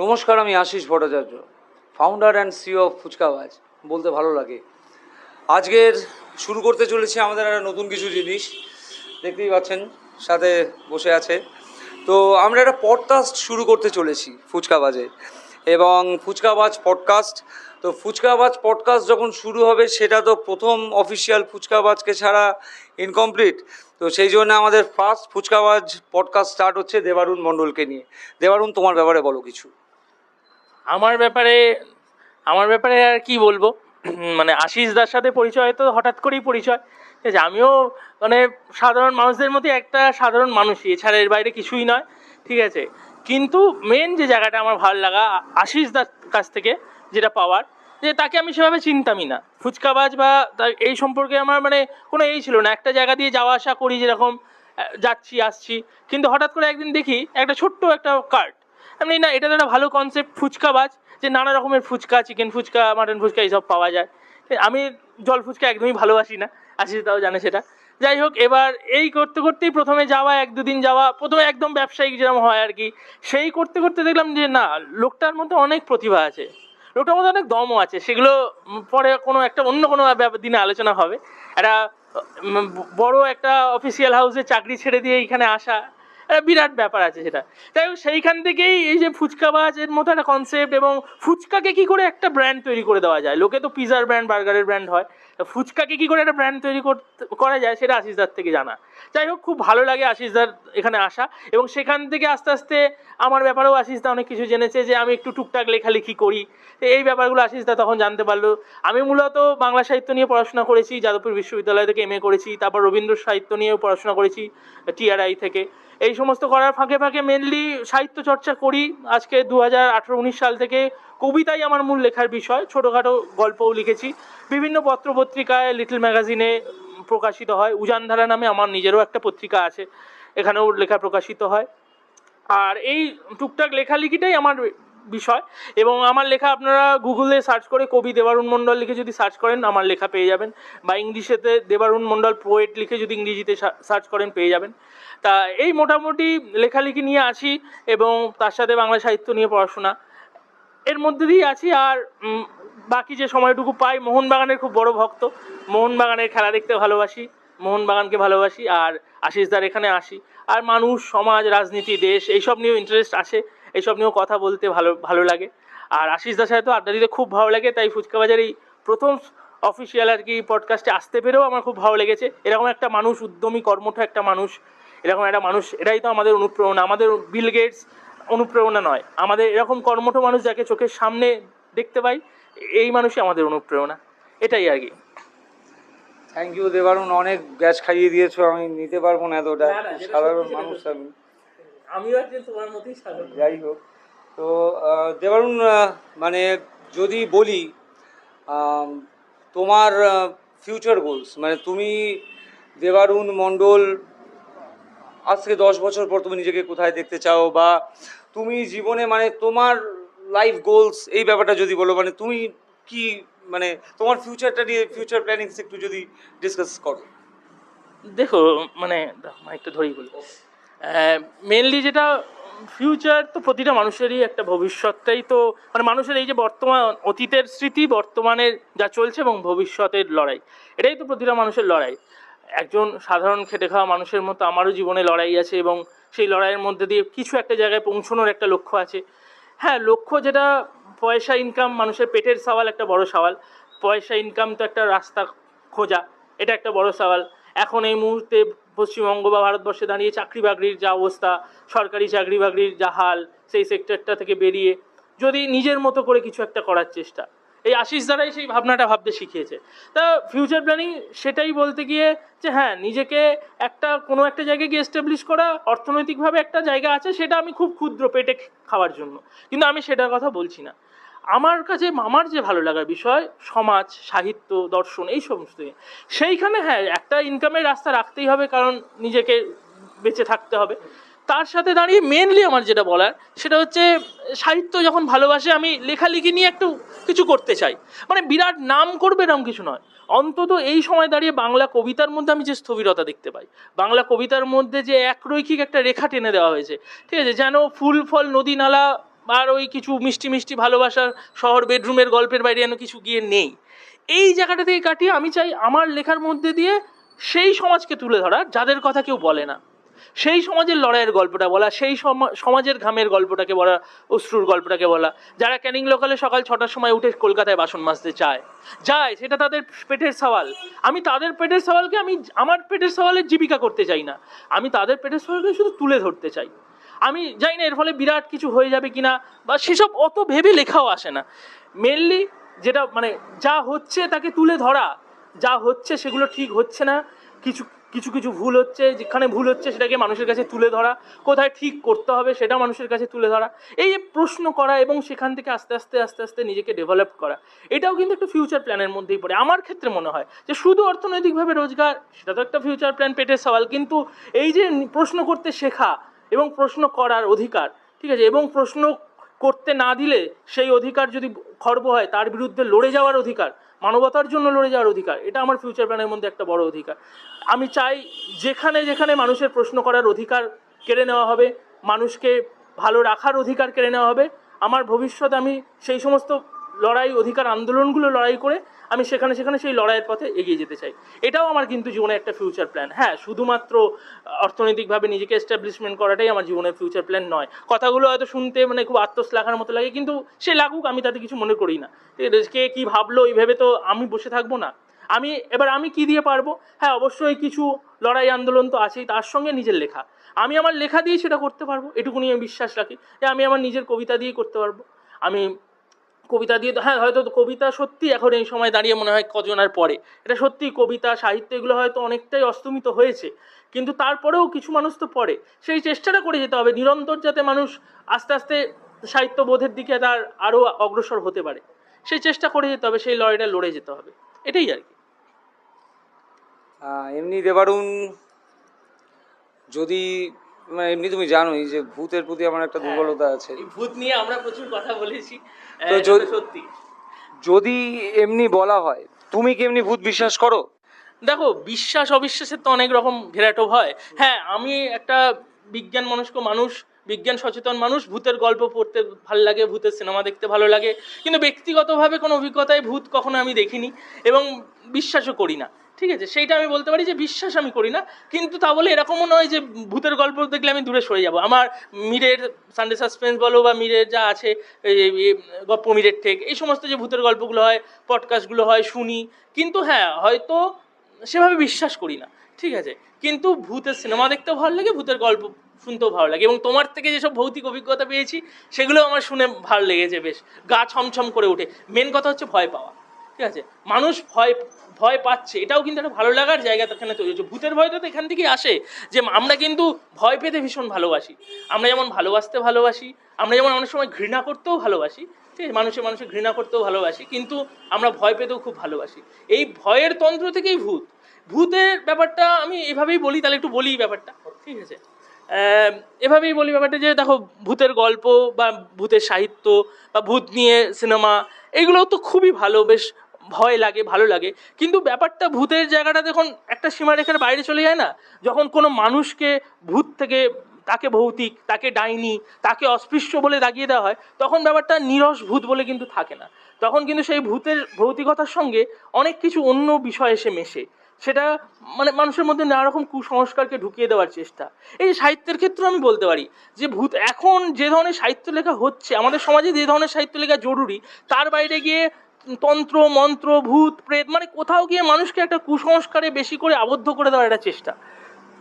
নমস্কার, আমি Ashish Bhattacharya, founder and CEO of Fuchkabaj. বলতে ভালো লাগে। আজকের শুরু করতে চলেছি আমাদের একটা নতুন কিছু জিনিস, দেখতেই পাচ্ছেন সাথে বসে আছে। তো আমরা একটা পডকাস্ট শুরু করতে চলেছি ফুচকাবাজে, এবং ফুচকাবাজ পডকাস্ট। তো ফুচকাবাজ পডকাস্ট যখন শুরু হবে, সেটা তো প্রথম অফিসিয়াল ফুচকাবাজকে ছাড়া ইনকমপ্লিট। তো সেই জন্য আমাদের ফার্স্ট ফুচকাবাজ পডকাস্ট স্টার্ট হচ্ছে দেবারুণ মণ্ডলকে নিয়ে। দেবারুণ, তোমার ব্যাপারে বলো কিছু। আমার ব্যাপারে আর কি বলবো, মানে আশিস দার সাথে পরিচয় তো হঠাৎ করেই পরিচয়। ঠিক আছে, আমিও মানে সাধারণ মানুষদের মধ্যে একটা সাধারণ মানুষই, এছাড়া এর বাইরে কিছুই নয়। ঠিক আছে, কিন্তু মেন যে জায়গাটা আমার ভালো লাগা আশিস দার কাছ থেকে যেটা পাওয়ার, যে তাকে আমি সেভাবে চিনতামই না। ফুচকাবাজ বা এই সম্পর্কে আমার মানে কোনো এই ছিল না। একটা জায়গা দিয়ে যাওয়া আসা করি, যেরকম যাচ্ছি আসছি, কিন্তু হঠাৎ করে একদিন দেখি একটা ছোট্ট একটা কার্ট। আমি না, এটা তো একটা ভালো কনসেপ্ট, ফুচকাবাজ, যে নানা রকমের ফুচকা, চিকেন ফুচকা, মাটন ফুচকা এইসব পাওয়া যায়। আমি জল ফুচকা একদমই ভালোবাসি না, আশিস দাও জানে সেটা। যাই হোক, এবার এই করতে করতেই প্রথমে যাওয়া, এক দুদিন যাওয়া, প্রথমে একদম ব্যবসায়িক যেরকম হয় আর কি, সেই করতে করতে দেখলাম যে না, লোকটার মধ্যে অনেক প্রতিভা আছে, লোকটার মধ্যে অনেক দমও আছে। সেগুলো পরে কোনো একটা অন্য কোনো দিনে আলোচনা হবে। একটা বড় একটা অফিসিয়াল হাউসে চাকরি ছেড়ে দিয়ে এইখানে আসা একটা বিরাট ব্যাপার আছে সেটা। তাই সেইখান থেকেই এই যে ফুচকাবাজের মতো একটা কনসেপ্ট, এবং ফুচকাকে কি করে একটা ব্র্যান্ড তৈরি করে দেওয়া যায়। লোকে তো পিজার ব্র্যান্ড, বার্গারের ব্র্যান্ড হয়, ফুচকাকে কি করে একটা ব্র্যান্ড তৈরি করা যায়, সেটা আশিসদার থেকে জানা। যাই হোক, খুব ভালো লাগে আশিসদার এখানে আসা, এবং সেখান থেকে আস্তে আস্তে আমার ব্যাপারেও আশিসদা অনেক কিছু জেনেছে, যে আমি একটু টুকটাক লেখালেখি করি। এই ব্যাপারগুলো আশিসদা তখন জানতে পারলো। আমি মূলত বাংলা সাহিত্য নিয়ে পড়াশোনা করেছি, যাদবপুর বিশ্ববিদ্যালয় থেকে MA করেছি, তারপর রবীন্দ্র সাহিত্য নিয়েও পড়াশোনা করেছি TRI থেকে। এই সমস্ত করার ফাঁকে ফাঁকে মেনলি সাহিত্য চর্চা করি। আজকে 2018-19 সাল থেকে কবিতাই আমার মূল লেখার বিষয়, ছোটোখাটো গল্পও লিখেছি, বিভিন্ন পত্রপত্রিকায়, লিটল ম্যাগাজিনে প্রকাশিত হয়। উজানধারা নামে আমার নিজেরও একটা পত্রিকা আছে, এখানেও লেখা প্রকাশিত হয়। আর এই টুকটাক লেখালেখিটাই আমার বিষয়, এবং আমার লেখা আপনারা গুগলে সার্চ করে কবি দেবারুণ মণ্ডল লিখে যদি সার্চ করেন, আমার লেখা পেয়ে যাবেন, বা ইংলিশেতে দেবারুণ মণ্ডল পোয়েট লিখে যদি ইংরেজিতে সার্চ করেন পেয়ে যাবেন। তা এই মোটামুটি লেখালেখি নিয়ে আছি, এবং তার সাথে বাংলা সাহিত্য নিয়ে পড়াশোনা, এর মধ্যে দিয়েই আছি। আর বাকি যে সময়টুকু পাই, মোহনবাগানের খুব বড় ভক্ত, মোহনবাগানের খেলা দেখতে ভালোবাসি, মোহনবাগানকে ভালোবাসি, আর আশিসদার এখানে আসি। আর মানুষ, সমাজ, রাজনীতি, দেশ, এইসব নিয়েও ইন্টারেস্ট আছে, এইসব নিয়েও কথা বলতে ভালো লাগে। আর আশিসদার সাথে তো আড্ডা দিতে খুব ভালো লাগে। তাই ফুচকাবাজার এই প্রথম অফিসিয়াল আর কি পডকাস্টে আসতে পেরেও আমার খুব ভালো লেগেছে। এরকম একটা মানুষ, উদ্যমী কর্মঠ একটা মানুষ, এরকম একটা মানুষ, এটাই তো আমাদের অনুপ্রেরণা। আমাদের বিল গেটস অনুপ্রেরণা নয়, আমাদের এরকম কর্মঠ মানুষ যাকে চোখের সামনে দেখতে পাই, এই মানুষই আমাদের অনুপ্রেরণা। এটাই আর কি। থ্যাংক ইউ দেবারুণ, অনেক গ্যাস খাইয়ে দিয়েছো, আমি নিতে পারবো না এতটা, সাধারণ মানুষ আমিও একজন তোমার মতোই সাধারণ। যাই হোক, তো দেবারুণ, মানে যদি বলি তোমার ফিউচার গোলস, মানে তুমি দেবারুণ মণ্ডল আজ থেকে 10 বছর পর তুমি নিজেকে কোথায় দেখতে চাও, বা তুমি জীবনে মানে তোমার লাইফ গোলস, এই ব্যাপারটা যদি বলো, মানে তুমি কি, মানে তোমার ফিউচারটা নিয়ে, ফিউচার প্ল্যানিংস একটু যদি ডিসকাস করো। দেখো, মানে একটু ধরেই বলি, মেনলি যেটা ফিউচার, তো প্রতিটা মানুষেরই একটা ভবিষ্যৎটাই তো, মানে মানুষের এই যে বর্তমান, অতীতের স্মৃতি, বর্তমানের যা চলছে, এবং ভবিষ্যতের লড়াই, এটাই তো প্রতিটা মানুষের লড়াই। একজন সাধারণ খেটে খাওয়া মানুষের মতো আমারও জীবনে লড়াই আছে, এবং সেই লড়াইয়ের মধ্যে দিয়ে কিছু একটা জায়গায় পৌঁছানোর একটা লক্ষ্য আছে। হ্যাঁ, লক্ষ্য যেটা পয়সা ইনকাম, মানুষের পেটের সওয়াল একটা বড় সওয়াল। পয়সা ইনকাম তো একটা রাস্তা খোঁজা, এটা একটা বড় সওয়াল। এখন এই মুহূর্তে পশ্চিমবঙ্গ বা ভারতবর্ষে দাঁড়িয়ে চাকরি বাকরির যা অবস্থা, সরকারি চাকরি বাকরির যা হাল, সেই সেক্টরটা থেকে বেরিয়ে যদি নিজের মতো করে কিছু একটা করার চেষ্টা, এই আশিস দ্বারাই সেই ভাবনাটা ভাবতে শিখিয়েছে। তা ফিউচার প্ল্যানিং সেটাই বলতে গিয়ে, যে হ্যাঁ, নিজেকে একটা কোনো একটা জায়গায় গিয়ে এস্টাবলিশ করা, অর্থনৈতিকভাবে একটা জায়গা আছে, সেটা আমি খুব ক্ষুদ্র পেটে খাওয়ার জন্য, কিন্তু আমি সেটার কথা বলছি না। আমার কাছে আমার যে ভালো লাগার বিষয় সমাজ, সাহিত্য, দর্শন, এই সমস্ত, সেইখানে হ্যাঁ একটা ইনকামের রাস্তা রাখতেই হবে, কারণ নিজেকে বেঁচে থাকতে হবে। তার সাথে দাঁড়িয়ে মেনলি আমার যেটা বলার, সেটা হচ্ছে সাহিত্য যখন ভালোবাসে, আমি লেখালেখি নিয়ে একটু কিছু করতে চাই। মানে বিরাট নাম করবে এরকম কিছু নয়, অন্তত এই সময় দাঁড়িয়ে বাংলা কবিতার মধ্যে আমি যে স্থবিরতা দেখতে পাই, বাংলা কবিতার মধ্যে যে একরৈখিক একটা রেখা টেনে দেওয়া হয়েছে, ঠিক আছে, যেন ফুল ফল নদী নালা আর ওই কিছু মিষ্টি মিষ্টি ভালোবাসার শহর বেডরুমের গল্পের বাইরে যেন কিছু গিয়ে নেই। এই জায়গাটা থেকে কাটিয়ে আমি চাই আমার লেখার মধ্যে দিয়ে সেই সমাজকে তুলে ধরা যাদের কথা কেউ বলে না, সেই সমাজের লড়াইয়ের গল্পটা বলা, সেই সমাজের ঘামের গল্পটাকে বলা, অশ্রুর গল্পটাকে বলা, যারা ক্যানিং লোকালে সকাল 6টার সময় উঠে কলকাতায় বাসন মাজতে যায়, সেটা তাদের পেটের সওয়াল। আমি তাদের পেটের সওয়ালকে আমি আমার পেটের সওয়ালের জীবিকা করতে চাই না, আমি তাদের পেটের সওয়ালকে শুধু তুলে ধরতে চাই। আমি জানি না এর ফলে বিরাট কিছু হয়ে যাবে কিনা, বা সেসব অত ভেবে লেখাও আসে না। মেনলি যেটা মানে যা হচ্ছে তাকে তুলে ধরা, যা হচ্ছে সেগুলো ঠিক হচ্ছে না, কিছু কিছু কিছু ভুল হচ্ছে, যেখানে ভুল হচ্ছে সেটাকে মানুষের কাছে তুলে ধরা, কোথায় ঠিক করতে হবে সেটা মানুষের কাছে তুলে ধরা, এই যে প্রশ্ন করা এবং সেখান থেকে আস্তে আস্তে আস্তে আস্তে নিজেকে ডেভেলপ করা, এটাও কিন্তু একটা ফিউচার প্ল্যানের মধ্যেই পড়ে। আমার ক্ষেত্রে মনে হয় যে শুধু অর্থনৈতিকভাবে রোজগার সেটা তো একটা ফিউচার প্ল্যান, পেটের সওয়াল, কিন্তু এই যে প্রশ্ন করতে শেখা এবং প্রশ্ন করার অধিকার, ঠিক আছে, এবং প্রশ্ন করতে না দিলে সেই অধিকার যদি খর্ব হয় তার বিরুদ্ধে লড়ে যাওয়ার অধিকার, মানবতার জন্য লড়ে যাওয়ার অধিকার, এটা আমার ফিউচার প্ল্যানের মধ্যে একটা বড় অধিকার। আমি চাই যেখানে যেখানে মানুষের প্রশ্ন করার অধিকার কেড়ে নেওয়া হবে, মানুষকে ভালো রাখার অধিকার কেড়ে নেওয়া হবে, আমার ভবিষ্যতে আমি সেই সমস্ত লড়াই, অধিকার আন্দোলনগুলো লড়াই করে আমি সেখানে সেখানে সেই লড়াইয়ের পথে এগিয়ে যেতে চাই। এটাও আমার কিন্তু জীবনে একটা ফিউচার প্ল্যান। হ্যাঁ, শুধুমাত্র অর্থনৈতিকভাবে নিজেকে এস্টাবলিশমেন্ট করাটাই আমার জীবনের ফিউচার প্ল্যান নয়। কথাগুলো হয়তো শুনতে মানে খুব আত্মশ্লাঘার মতো লাগে, কিন্তু সে লাগুক, আমি তাতে কিছু মনে করি না। কে কী ভাবলো এই ভেবে তো আমি বসে থাকবো না। আমি কি দিয়ে পারবো? হ্যাঁ, অবশ্যই কিছু লড়াই আন্দোলন তো আছেই, তার সঙ্গে নিজের লেখা। আমি আমার লেখা দিয়ে সেটা করতে পারবো, এটুকুনি আমি বিশ্বাস রাখি যে আমি আমার নিজের কবিতা দিয়েই করতে পারবো। আমি কবিতা দিয়ে, হ্যাঁ হয়তো কবিতা সত্যি এখন এই সময় দাঁড়িয়ে মনে হয় কজনের পরে, এটা সত্যি কবিতা সাহিত্য এগুলো হয়তো অনেকটাই অস্তমিত হয়েছে, কিন্তু তারপরেও কিছু মানুষ তো পড়ে। সেই চেষ্টাটা করে যেতে হবে নিরন্তর, যাতে মানুষ আস্তে আস্তে সাহিত্যবোধের দিকে তার আরও অগ্রসর হতে পারে, সেই চেষ্টা করে যেতে হবে, সেই লড়াইটা লড়ে যেতে হবে, এটাই আর কি। এমনি দেবারুণ, যদি মানে এমনি তুমি জানোই যে ভূতের প্রতি আমার একটা দুর্বলতা আছে। এই ভূত নিয়ে আমরা প্রচুর কথা বলেছি, তো এটা তো সত্যি। যদি এমনি বলা হয়, তুমি কি এমনি ভূত বিশ্বাস করো? দেখো, বিশ্বাস অবিশ্বাসের তো অনেক রকম ভেরাটো হয়। হ্যাঁ, আমি একটা বিজ্ঞান মনস্ক মানুষ, বিজ্ঞান সচেতন মানুষ, ভূতের গল্প পড়তে ভালো লাগে, ভূতের সিনেমা দেখতে ভালো লাগে, কিন্তু ব্যক্তিগতভাবে কোনো অভিজ্ঞতায় ভূত কখনো আমি দেখিনি এবং বিশ্বাসও করি না। ঠিক আছে, সেইটা আমি বলতে পারি যে বিশ্বাস আমি করি না, কিন্তু তা বলে এরকমও নয় যে ভূতের গল্প দেখলে আমি দূরে সরে যাব। আমার মিরের সানডে সাসপেন্স বলো বা মিরের যা আছে, গপ্প মিরের ঠেক, এই সমস্ত যে ভূতের গল্পগুলো হয়, পডকাস্টগুলো হয়, শুনি, কিন্তু হ্যাঁ হয়তো সেভাবে বিশ্বাস করি না। ঠিক আছে, কিন্তু ভূতের সিনেমা দেখতেও ভালো লাগে, ভূতের গল্প শুনতেও ভালো লাগে, এবং তোমার থেকে যেসব ভৌতিক অভিজ্ঞতা পেয়েছি সেগুলো আমার শুনে ভালো লেগেছে, বেশ গা ছমছম করে ওঠে। মেন কথা হচ্ছে ভয় পাওয়া। ঠিক আছে, মানুষ ভয় ভয় পাচ্ছে, এটাও কিন্তু একটা ভালো লাগার জায়গা এখানে তৈরি হচ্ছে। ভূতের ভয়টা তো এখান থেকেই আসে যে আমরা কিন্তু ভয় পেতে ভীষণ ভালোবাসি। আমরা যেমন ভালোবাসতে ভালোবাসি, আমরা যেমন অনেক সময় ঘৃণা করতেও ভালোবাসি, ঠিক আছে, মানুষে ঘৃণা করতেও ভালোবাসি, কিন্তু আমরা ভয় পেতেও খুব ভালোবাসি। এই ভয়ের তন্ত্র থেকেই ভূতের ব্যাপারটা আমি এভাবেই বলি, তাহলে একটু বলি ব্যাপারটা। ঠিক আছে, এভাবেই বলি ব্যাপারটা যে দেখো, ভূতের গল্প বা ভূতের সাহিত্য বা ভূত নিয়ে সিনেমা, এগুলো তো খুবই ভালো, বেশ ভয় লাগে, ভালো লাগে, কিন্তু ব্যাপারটা ভূতের জায়গাটা যখন একটা সীমারেখার বাইরে চলে যায় না, যখন কোনো মানুষকে ভূত থেকে, তাকে ভৌতিক, তাকে ডাইনি, তাকে অস্পৃশ্য বলে দাগিয়ে দেওয়া হয়, তখন ব্যাপারটা নিরস ভূত বলে কিন্তু থাকে না। তখন কিন্তু সেই ভূতের ভৌতিকতার সঙ্গে অনেক কিছু অন্য বিষয় এসে মেশে, সেটা মানে মানুষের মধ্যে নানা রকম কুসংস্কারকে ঢুকিয়ে দেওয়ার চেষ্টা। এই সাহিত্যের ক্ষেত্রে আমি বলতে পারি যে ভূত, এখন যে ধরনের সাহিত্য লেখা হচ্ছে আমাদের সমাজে, যে ধরনের সাহিত্য লেখা জরুরি, তার বাইরে গিয়ে তন্ত্র মন্ত্র, ভূত প্রেত, মানে কোথাও গিয়ে মানুষকে একটা কুসংস্কারে বেশি করে আবদ্ধ করে দেওয়ার একটা চেষ্টা,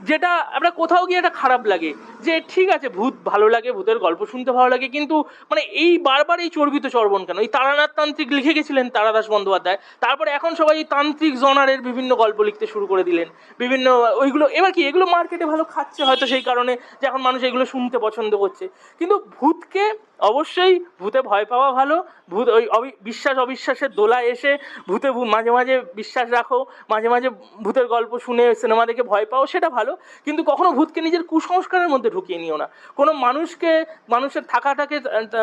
যেটা আমরা কোথাও গিয়ে একটা খারাপ লাগে। যে ঠিক আছে, ভূত ভালো লাগে, ভূতের গল্প শুনতে ভালো লাগে, কিন্তু মানে এই বারবার এই চর্বিত চর্বণ কেন? এই তারানাথ তান্ত্রিক লিখে গেছিলেন তারাদাস বন্দ্যোপাধ্যায়, তারপরে এখন সবাই তান্ত্রিক জনারের বিভিন্ন গল্প লিখতে শুরু করে দিলেন, বিভিন্ন ওইগুলো এবার কি এগুলো মার্কেটে ভালো খাচ্ছে হয়তো, সেই কারণে যে এখন মানুষ এগুলো শুনতে পছন্দ করছে। কিন্তু ভূতকে অবশ্যই, ভূতে ভয় পাওয়া ভালো, ভূত ওই বিশ্বাস অবিশ্বাসের দোলায় এসে ভূতে মাঝে মাঝে বিশ্বাস রাখো, মাঝে মাঝে ভূতের গল্প শুনে সিনেমা দেখে ভয় পাও, সেটা ভালো। ভালো, কিন্তু কখনো ভূতকে নিজের কুসংস্কারের মধ্যে ঢুকিয়ে নিও না। কোনো মানুষের থাকাটাকে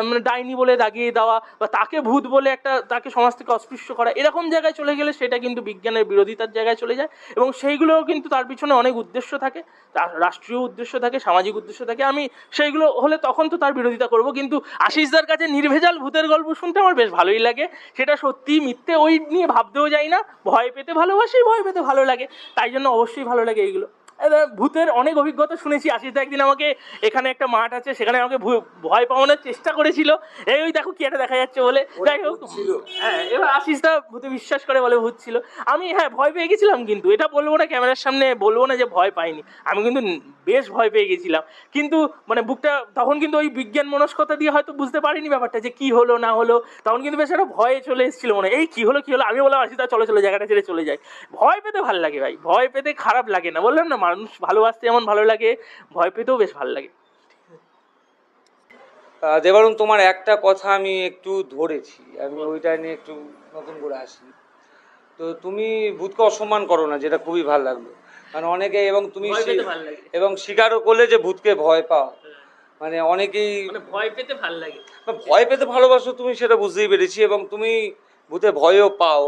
মানে ডাইনি বলে দাগিয়ে দেওয়া বা তাকে ভূত বলে তাকে সমাজ থেকে অস্পৃশ্য করা, এরকম জায়গায় চলে গেলে সেটা কিন্তু বিজ্ঞানের বিরোধিতার জায়গায় চলে যায়। এবং সেইগুলোও কিন্তু তার পিছনে অনেক উদ্দেশ্য থাকে, তার রাষ্ট্রীয় উদ্দেশ্য থাকে, সামাজিক উদ্দেশ্য থাকে। আমি সেইগুলো হলে তখন তো তার বিরোধিতা করব, কিন্তু আশিসদার কাছে নির্ভেজাল ভূতের গল্প শুনতে আমার বেশ ভালোই লাগে। সেটা সত্যি মিথ্যে ওই নিয়ে ভাবতেও যাই না, ভয় পেতে ভালোবাসি, ভয় পেতে ভালো লাগে, তাই জন্য অবশ্যই ভালো লাগে এইগুলো। ভূতের অনেক অভিজ্ঞতা শুনেছি। আশিসদা একদিন আমাকে, এখানে একটা মাঠ আছে সেখানে আমাকে ভয় পাওয়ানোর চেষ্টা করেছিল, ওই দেখো কি একটা দেখা যাচ্ছে বলে। যাই হোক, হ্যাঁ, এবার আশিসদা ভূতে বিশ্বাস করে বলে ভূত ছিল। আমি ভয় পেয়ে গেছিলাম, কিন্তু এটা বলবো না, ক্যামেরার সামনে বলবো না যে ভয় পাইনি, আমি কিন্তু বেশ ভয় পেয়ে গেছিলাম। কিন্তু মানে বুকটা তখন কিন্তু ওই বিজ্ঞান মনস্কতা দিয়ে হয়তো বুঝতে পারিনি ব্যাপারটা যে কি হলো না হলো, তখন কিন্তু বেশ একটা ভয়ে চলে এসেছিল মনে, এই কি হলো কি হলো। আমি বললাম আশিসদা চলো চলো, জায়গাটা ছেড়ে চলে যায়। ভয় পেতে ভালো লাগে ভাই, ভয় পেতে খারাপ লাগে না। বললাম না, মানুষ ভালোবাসতে যেমন ভালো লাগে, ভয় পেতেও বেশ ভালো লাগে। দেবারুণ, তোমার একটা কথা আমি একটু ধরেছি, আমি ওইটা নিয়ে একটু নতুন করে আসি। তো তুমি ভূতকে অসম্মান করো না, যেটা খুবই ভালো লাগলো। মানে অনেকে, এবং তুমি ভয় পেতে ভালো লাগে, এবং স্বীকারও করলে যে ভূতকে ভয় পাও। মানে অনেকেই মানে ভয় পেতে ভালো লাগে, ভয় পেতে ভালোবাসো তুমি, সেটা বুঝতেই পেরেছি, এবং তুমি ভূতে ভয়ও পাও,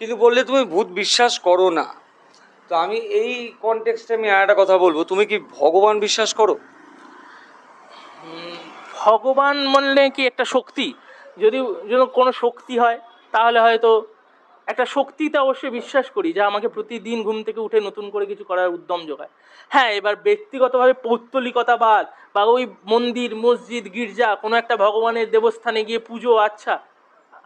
কিন্তু বললে তুমি ভূত বিশ্বাস করো না। তো আমি এই কনটেক্সটে আমি আর একটা কথা বলবো, তুমি কি ভগবান বিশ্বাস করো? ভগবান বললে কি একটা শক্তি, যদি কোনো শক্তি হয় তাহলে হয়তো একটা শক্তিতে অবশ্যই বিশ্বাস করি, যা আমাকে প্রতিদিন ঘুম থেকে উঠে নতুন করে কিছু করার উদ্যম যোগায়। হ্যাঁ, এবার ব্যক্তিগতভাবে পৌত্তলিকতাবাদ বা ওই মন্দির মসজিদ গির্জা কোনো একটা ভগবানের দেবস্থানে গিয়ে পুজো, আচ্ছা,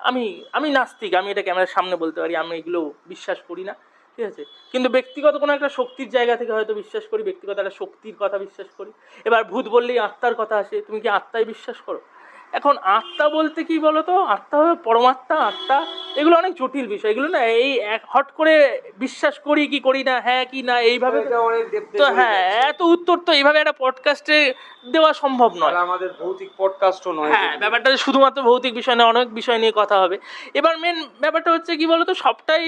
আমি আমি নাস্তিক, আমি এটা ক্যামেরার সামনে বলতে পারি, আমি এগুলো বিশ্বাস করি না, ঠিক আছে। কিন্তু ব্যক্তিগত কোনো একটা শক্তির জায়গা থেকে হয়তো বিশ্বাস করি, ব্যক্তিগত একটা শক্তির কথা বিশ্বাস করি। এবার ভূত বললেই আত্মার কথা আসে, তুমি কি আত্মায় বিশ্বাস করো? এখন আত্মা বলতে কি বলো তো, আত্মা হবে পরমাত্মা, আত্মা, এগুলো অনেক জটিল বিষয়, এগুলো না এই হট করে বিশ্বাস করি কি করি না, হ্যাঁ কি না, এইভাবে তো এত উত্তর তো এইভাবে একটা পডকাস্টে দেওয়া সম্ভব নয়। আমাদের ভৌতিক পডকাস্টও নয়। ব্যাপারটা শুধুমাত্র ভৌতিক বিষয় না, অনেক বিষয় নিয়ে কথা হবে। এবার মেন ব্যাপারটা হচ্ছে কি বলতো, সবটাই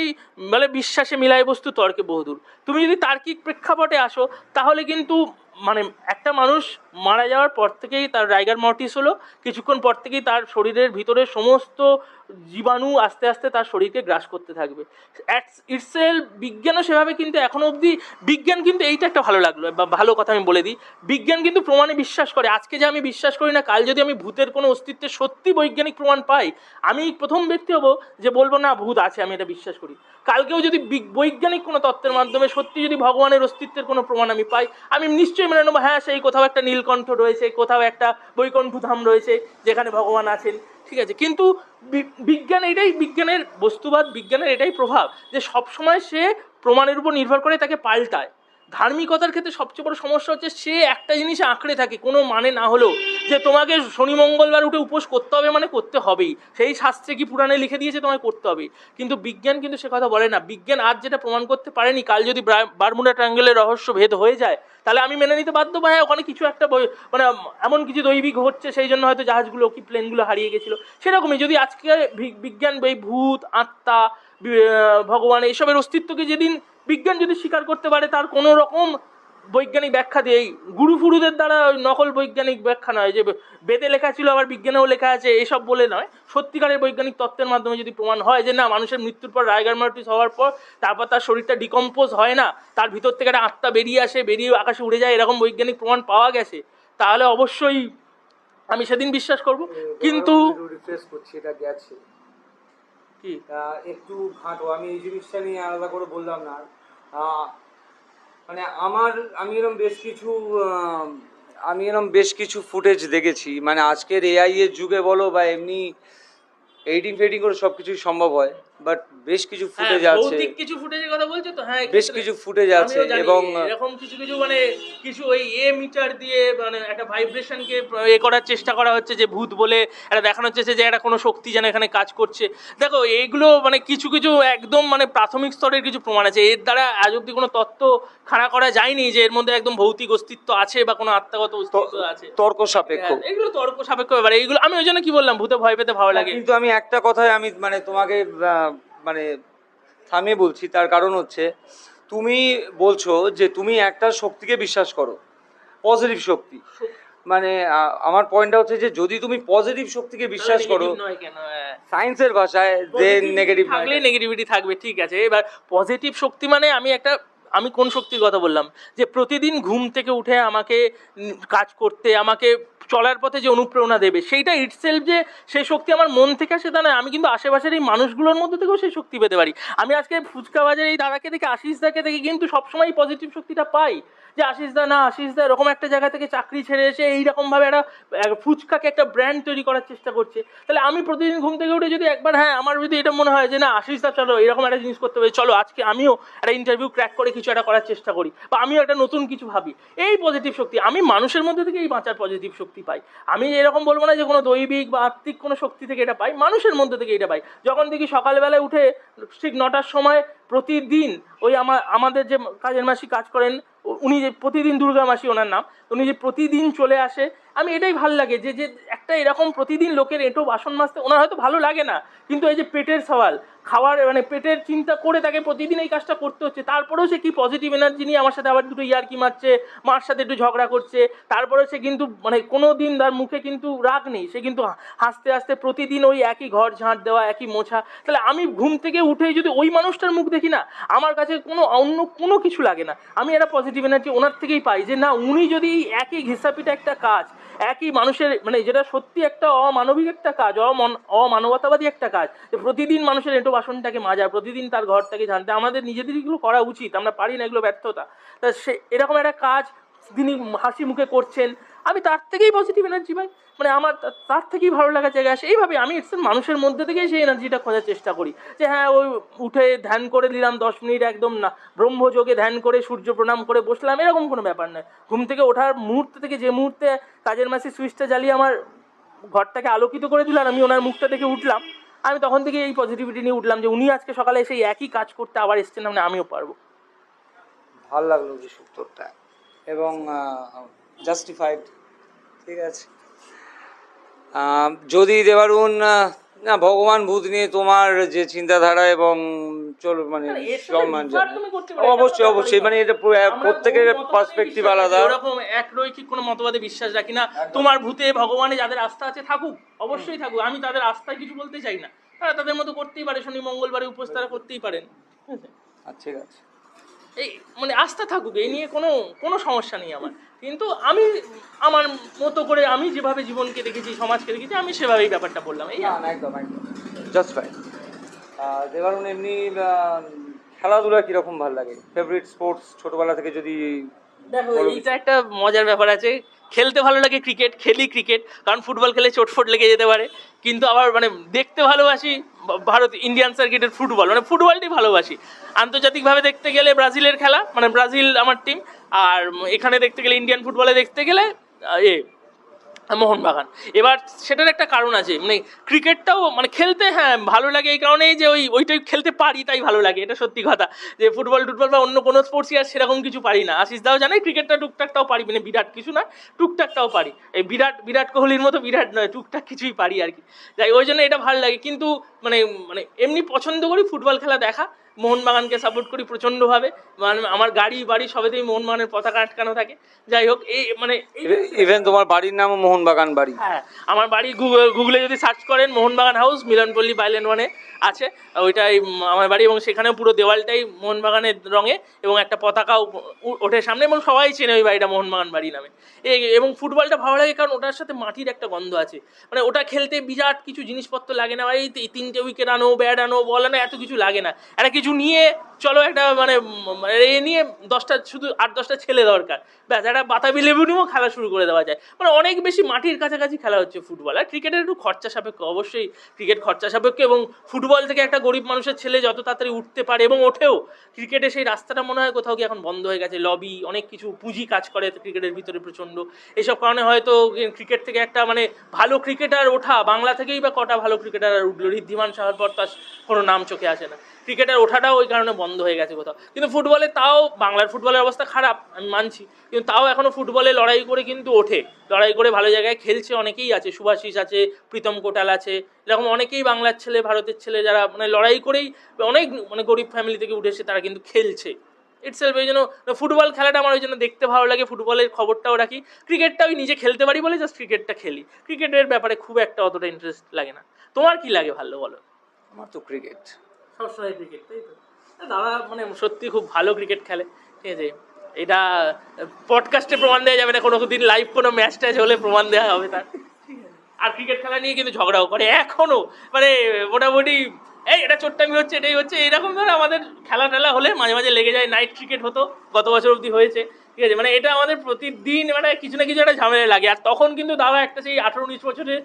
মানে বিশ্বাসে মিলাই বস্তু তর্কে বহুদূর। তুমি যদি তার্কিক প্রেক্ষাপটে আসো তাহলে কিন্তু মানে একটা মানুষ মারা যাওয়ার পর থেকেই তার রাইগার মর্টিস হলো, কিছুক্ষণ পর থেকেই তার শরীরের ভিতরে সমস্ত জীবাণু আস্তে আস্তে তার শরীরকে গ্রাস করতে থাকবে। ইটসেলফ বিজ্ঞানও সেভাবে, কিন্তু এখনো অবধি বিজ্ঞান কিন্তু, এইটা একটা ভালো লাগলো বা ভালো কথা আমি বলে দিই, বিজ্ঞান কিন্তু প্রমাণে বিশ্বাস করে। আজকে যে আমি বিশ্বাস করি না, কাল যদি আমি ভূতের কোনো অস্তিত্বের সত্যি বৈজ্ঞানিক প্রমাণ পাই, আমি প্রথম ব্যক্তি হব যে বলবো না ভূত আছে, আমি এটা বিশ্বাস করি। কালকেও যদি বৈজ্ঞানিক কোনো তত্ত্বের মাধ্যমে সত্যি যদি ভগবানের অস্তিত্বের কোনো প্রমাণ আমি পাই, আমি নিশ্চয়ই মেনে নেবো, হ্যাঁ সেই কোথাও একটা নীলকণ্ঠ রয়েছে, কোথাও একটা বৈকুণ্ঠ ধাম রয়েছে যেখানে ভগবান আছেন, ঠিক আছে। কিন্তু বিজ্ঞান এটাই, বিজ্ঞানের বস্তুবাদ, বিজ্ঞানের এটাই প্রভাব যে সবসময় সে প্রমাণের উপর নির্ভর করে তাকে পাল্টায়। ধার্মিকতার ক্ষেত্রে সবচেয়ে বড় সমস্যা হচ্ছে সে একটা জিনিসে আঁকড়ে থাকে, কোনো মানে না হলেও, যে তোমাকে শনি মঙ্গলবার উঠে উপোস করতে হবে মানে করতে হবেই, সেই শাস্ত্রে কি পুরাণে লিখে দিয়েছে তোমায় করতে হবে। কিন্তু বিজ্ঞান কিন্তু সে কথা বলে না। বিজ্ঞান আজ যেটা প্রমাণ করতে পারেনি, কাল যদি বারমুডা ট্রায়াঙ্গেলের রহস্য ভেদ হয়ে যায়, তাহলে আমি মেনে নিতে বাধ্য, ভাই ওখানে কিছু একটা মানে এমন কিছু দৈবিক হচ্ছে, সেই জন্য হয়তো জাহাজগুলো কি প্লেনগুলো হারিয়ে গেছিলো। সেরকমই যদি আজকে বিজ্ঞান এই ভূত আত্মা ভগবান এইসবের অস্তিত্বকে যেদিন বিজ্ঞান যদি স্বীকার করতে পারে, তার কোনো রকম বৈজ্ঞানিক ব্যাখ্যা দিয়ে, গুরু ফুরুদের দ্বারা নকল বৈজ্ঞানিক ব্যাখ্যা নয়, যে বেদে লেখা ছিল আবার বিজ্ঞানেও লেখা আছে এসব বলে নয়, সত্যিকারের বৈজ্ঞানিক তত্ত্বের মাধ্যমে যদি প্রমাণ হয় যে না, মানুষের মৃত্যুর পর রাইগার মর্টিস হওয়ার পর তারপর তার শরীরটা ডিকম্পোজ হয় না, তার ভিতর থেকে একটা আত্মা বেরিয়ে আসে, বেরিয়ে আকাশে উড়ে যায়, এরকম বৈজ্ঞানিক প্রমাণ পাওয়া গেছে, তাহলে অবশ্যই আমি সেদিন বিশ্বাস করব। কিন্তু রিফ্রেশ করছি, এটা গেছে কি একটু ঘাঁটো, আমি এই জিনিসটা নিয়ে আলাদা করে বললাম না। মানে আমি এরকম বেশ কিছু ফুটেজ দেখেছি, মানে আজকের এআই এর যুগে বলো বা এমনি এডিটিং ফেডিং করে সব কিছুই সম্ভব হয়, বাট বেশ কিছু ফুটেজ আছে, ভৌতিক কিছু ফুটেজের কথা বলছো তো, হ্যাঁ বেশ কিছু ফুটেজ আছে, এবং এরকম কিছু কিছু মানে কিছু ওই মিটার দিয়ে মানে একটা ভাইব্রেশনকে করার চেষ্টা করা হচ্ছে, যে ভূত বলে এটা দেখানো হচ্ছে যে একটা কোনো শক্তি যেন এখানে কাজ করছে। দেখো এইগুলো মানে কিছু কিছু একদম মানে প্রাথমিক স্তরের কিছু প্রমাণ আছে, এর দ্বারা আজ অব্দি কোনো তত্ত্ব খাড়া করা যায়নি যে এর মধ্যে একদম ভৌতিক অস্তিত্ব আছে বা কোনো আত্মাগত অস্তিত্ব আছে। তর্ক সাপেক্ষ, এগুলো তর্ক সাপেক্ষ ব্যাপার এইগুলো। আমি ওই জন্য কি বললাম, ভূতে ভয় পেতে ভালো লাগে। কিন্তু আমি একটা কথায় আমি মানে তোমাকে মানে থামিয়ে বলছি, তার কারণ হচ্ছে তুমি বলছো যে তুমি একটা শক্তিকে বিশ্বাস করো, পজিটিভ শক্তি। মানে আমার পয়েন্টটা হচ্ছে যে যদি তুমি পজিটিভ শক্তিকে বিশ্বাস করো, Negative নয় কেন? সায়েন্সের ভাষায় যে নেগেটিভ থাকলে নেগেটিভিটি থাকবে, ঠিক আছে। এবার পজিটিভ শক্তি মানে আমি কোন শক্তির কথা বললাম, যে প্রতিদিন ঘুম থেকে উঠে আমাকে কাজ করতে, আমাকে চলার পথে যে অনুপ্রেরণা দেবে, সেইটা ইটসেলফ যে সেই শক্তি আমার মন থেকে আসে তা নয়। আমি কিন্তু আশেপাশের এই মানুষগুলোর মধ্যে থেকেও সেই শক্তি পেতে পারি। আমি আজকে ফুচকা বাজারে এই দাদাকে দেখে, আশিস দাকে দেখে কিন্তু সবসময় পজিটিভ শক্তিটা পাই, যে আশিস দা এরকম একটা জায়গা থেকে চাকরি ছেড়ে এসে এইরকমভাবে একটা ফুচকাকে একটা ব্র্যান্ড তৈরি করার চেষ্টা করছে। তাহলে আমি প্রতিদিন ঘুম থেকে উঠে যদি একবার, হ্যাঁ, আমার যদি এটা মনে হয় যে না আশিস দা চলো এরকম একটা জিনিস করতে হবে, চলো আজকে আমিও একটা ইন্টারভিউ ক্র্যাক করে কিছু একটা করার চেষ্টা করি, বা আমিও একটা নতুন কিছু ভাবি, এই পজিটিভ শক্তি আমি মানুষের মধ্যে থেকে এই বাঁচার পজিটিভ শক্তি পাই। আমি এরকম বলবো না যে কোনো দৈবিক বা আত্মিক কোনো শক্তি থেকে এটা পাই, মানুষের মধ্যে থেকে এটা পাই। যখন দেখি সকালবেলায় উঠে ঠিক 9টার সময় প্রতিদিন ওই আমাদের যে কাজের মাসি কাজ করেন, উনি যে প্রতিদিন দুর্গা মাসি ওনার নাম, উনি যে প্রতিদিন চলে আসে, আমি এটাই ভাল লাগে যে যে একটা এরকম প্রতিদিন লোকের এঁটো বাসন মাজতে ওনার হয়তো ভালো লাগে না, কিন্তু এই যে পেটের সওয়াল, খাওয়ার মানে পেটের চিন্তা করে তাকে প্রতিদিন এই কাজটা করতে হচ্ছে, তারপরেও সে কি পজিটিভ এনার্জি নিয়ে আমার সাথে আবার দুটো ইয়ার্কি মারছে, মার সাথে একটু ঝগড়া করছে, তারপরেও সে কিন্তু মানে কোনো দিন তার মুখে কিন্তু রাগ নেই, সে কিন্তু হাসতে হাসতে প্রতিদিন ওই একই ঘর ঝাঁট দেওয়া, একই মোছা। তাহলে আমি ঘুম থেকে উঠেই যদি ওই মানুষটার মুখ দেখি না, আমার কাছে অন্য কোনো কিছু লাগে না, আমি একটা পজিটিভ এনার্জি ওনার থেকেই পাই, যে না উনি যদি একই ঘিসাপিটা একটা কাজ, একই মানুষের মানে যেটা সত্যি একটা অমানবিক একটা কাজ, অমানবতাবাদী একটা কাজ, যে প্রতিদিন মানুষের এঁটো বাসনটাকে মাজা, প্রতিদিন তার ঘরটাকে জানতে, আমাদের নিজেদেরই এগুলো করা উচিত, আমরা পারি না, এগুলো ব্যর্থতা। তা সে এরকম একটা কাজ তিনি হাসি মুখে করছেন, আমি তার থেকেই পজিটিভ এনার্জি পাই, মানে আমার তার থেকেই ভালো লাগার জায়গা আসে। এইভাবে আমি মানুষের মধ্যে থেকেই সেই এনার্জিটা খোঁজার চেষ্টা করি, যে হ্যাঁ ওই উঠে ধ্যান করে নিলাম 10 মিনিট, একদম না ব্রহ্মযোগে ধ্যান করে সূর্য প্রণাম করে বসলাম, এরকম কোনো ব্যাপার নয়। ঘুম থেকে ওঠার মুহূর্ত থেকে, যে মুহূর্তে কাজের মাসি সুইচটা জ্বালিয়ে আমার ঘরটাকে আলোকিত করে দিল আর আমি ওনার মুখটা দেখে উঠলাম, আমি তখন থেকে এই পজিটিভিটি নিয়ে উঠলাম, যে উনি আজকে সকালে সেই একই কাজ করতে আবার এসছেন, মানে আমিও পারবো। ভাল লাগলো যে উত্তরটা, এবং জাস্টিফাইড। ঠিক আছে, যদি দেবারুণ না ভগবান ভূত নিয়ে তোমার যে চিন্তাধারা এবং চল মানে সম্মান জানায়, অবশ্যই অবশ্যই, মানে এটা প্রত্যেকের পার্সপেক্টিভ আলাদা। ওরকম একরৈখিক কোনো মতবাদে বিশ্বাস রাখি না। তোমার ভূতে ভগবানে যাদের আস্থা আছে থাকুক, অবশ্যই থাকুক, আমি তাদের আস্থায় কিছু বলতে চাই না, তারা তাদের মতো করতেই পারে, শনি মঙ্গলবারে উপোস তারা করতেই পারেন, ঠিক আছে, এই মানে আস্থা থাকুক, এই নিয়ে কোনো সমস্যা নেই আমার। কিন্তু আমি আমার মতো করে আমি যেভাবে জীবনকে দেখেছি, সমাজকে দেখেছি, আমি সেভাবেই ব্যাপারটা বললাম। এই একদম একদম জাস্ট ফাইন। দেবারুণ এমনি খেলাধুলা কিরকম ভালো লাগে, ফেভারিট স্পোর্টস ছোটবেলা থেকে যদি? দেখো এইটা একটা মজার ব্যাপার আছে, খেলতে ভালো লাগে ক্রিকেট, খেলি ক্রিকেট, কারণ ফুটবল খেলে চোটফোট লেগে যেতে পারে, কিন্তু আবার মানে দেখতে ভালোবাসি ভারত ইন্ডিয়ান সার্কিটের ফুটবল, মানে ফুটবলটাই ভালোবাসি। আন্তর্জাতিকভাবে দেখতে গেলে ব্রাজিলের খেলা, মানে ব্রাজিল আমার টিম, আর এখানে দেখতে গেলে ইন্ডিয়ান ফুটবলে দেখতে গেলে মোহনবাগান। এবার সেটার একটা কারণ আছে, মানে ক্রিকেটটাও মানে খেলতে হ্যাঁ ভালো লাগে এই কারণেই যে ওইটাই খেলতে পারি তাই ভালো লাগে, এটা সত্যি কথা। যে ফুটবল বা অন্য কোনো স্পোর্টসই আর সেরকম কিছু পারি না। আশিস দাও জানে ক্রিকেটটা টুকটাকটাও পারি, মানে বিরাট কিছু না, টুকটাকটাও পারি। এই বিরাট কোহলির মতো বিরাট নয়, টুকটাক কিছুই পারি আর কি। যাই ওই জন্য এটা ভালো লাগে, কিন্তু মানে মানে এমনি পছন্দ করি ফুটবল খেলা দেখা, মোহনবাগানকে সাপোর্ট করি প্রচণ্ডভাবে, মানে আমার গাড়ি বাড়ি সবেতেই মোহনবাগানের পতাকা আটকানো থাকে। যাই হোক, এই মানে ইভেন তোমার বাড়ির নামও মোহনবাগান বাড়ি? হ্যাঁ, আমার বাড়ি গুগলে যদি সার্চ করেন মোহনবাগান হাউস, মিলনপল্লী বাইলেন 1-এ আছে, ওইটাই আমার বাড়ি, এবং সেখানেও পুরো দেওয়ালটাই মোহনবাগানের রঙে, এবং একটা পতাকাও ওঠে সামনে, এবং সবাই চেনে ওই বাড়িটা মোহনবাগান বাড়ি নামে। এবং ফুটবলটা ভালো লাগে কারণ ওটার সাথে মাটির একটা গন্ধ আছে, মানে ওটা খেলতে বিরাট কিছু জিনিসপত্র লাগে না, এই 3টে উইকেট আনো, ব্যাট আনো, বল আনো, এত কিছু লাগে না। একটা কিছু নিয়ে চলো, একটা মানে এ নিয়ে 10টা শুধু 8-10টা ছেলে দরকার, ব্যাস একটা বাতাবি লেবু নিয়েও খেলা শুরু করে দেওয়া যায়, মানে অনেক বেশি মাটির কাছাকাছি খেলা হচ্ছে ফুটবল। আর ক্রিকেটের একটু খরচা সাপেক্ষ, অবশ্যই ক্রিকেট খরচা সাপেক্ষ, এবং ফুটবল থেকে একটা গরিব মানুষের ছেলে যত তাড়াতাড়ি উঠতে পারে এবং ওঠেও, ক্রিকেটে সেই রাস্তাটা মনে হয় কোথাও কি এখন বন্ধ হয়ে গেছে, লবি অনেক কিছু পুঁজি কাজ করে ক্রিকেটের ভিতরে প্রচণ্ড, এইসব কারণে হয়তো ক্রিকেট থেকে একটা মানে ভালো ক্রিকেটার ওঠা, বাংলা থেকেই বা কটা ভালো ক্রিকেটার উঠলো, ঋদ্ধিমান সাহার পর তার কোনো নাম চোখে আসে না, ক্রিকেটার ওঠাটাও ওই কারণে বন্ধ হয়ে গেছে কোথাও। কিন্তু ফুটবলে তাও, বাংলার ফুটবলের অবস্থা খারাপ আমি মানছি, কিন্তু তাও এখনও ফুটবলে লড়াই করে কিন্তু ওঠে, লড়াই করে ভালো জায়গায় খেলছে, অনেকেই আছে, সুভাষিস আছে, প্রীতম কোটাল আছে, এরকম অনেকেই বাংলার ছেলে, ভারতের ছেলে, যারা মানে লড়াই করেই অনেক মানে গরিব ফ্যামিলি থেকে উঠেছে, তারা কিন্তু খেলছে, ইটসেলফ। এই জন্য ফুটবল খেলাটা আমার ওই জন্য দেখতে ভালো লাগে, ফুটবলের খবরটাও রাখি। ক্রিকেটটা ওই নিজে খেলতে পারি বলে জাস্ট ক্রিকেটটা খেলি, ক্রিকেটের ব্যাপারে খুব একটা অতটা ইন্টারেস্ট লাগে না। তোমার কি লাগে ভালো বলো? আমার তো ক্রিকেট সবসময় ক্রিকেট, তাই তো? দাদা মানে সত্যি খুব ভালো ক্রিকেট খেলে, ঠিক আছে। এটা পডকাস্টে প্রমাণ দেওয়া যাবে না, কোনো দিন লাইভ কোনো ম্যাচ ট্যাচ হলে প্রমাণ দেওয়া হবে তার। আর ক্রিকেট খেলা নিয়ে কিন্তু ঝগড়াও করে এখনো, মানে মোটামুটি এই এটা চোট্টামি হচ্ছে, এটাই হচ্ছে, এইরকম ধরে আমাদের খেলা টেলা হলে মাঝে মাঝে লেগে যায়। নাইট ক্রিকেট হতো গত বছর অবধি হয়েছে, ঠিক আছে। মানে এটা আমাদের প্রতিদিন মানে কিছু না কিছু একটা ঝামেলা লাগে। আর তখন কিন্তু দাদা একটা সেই 18-19 বছরের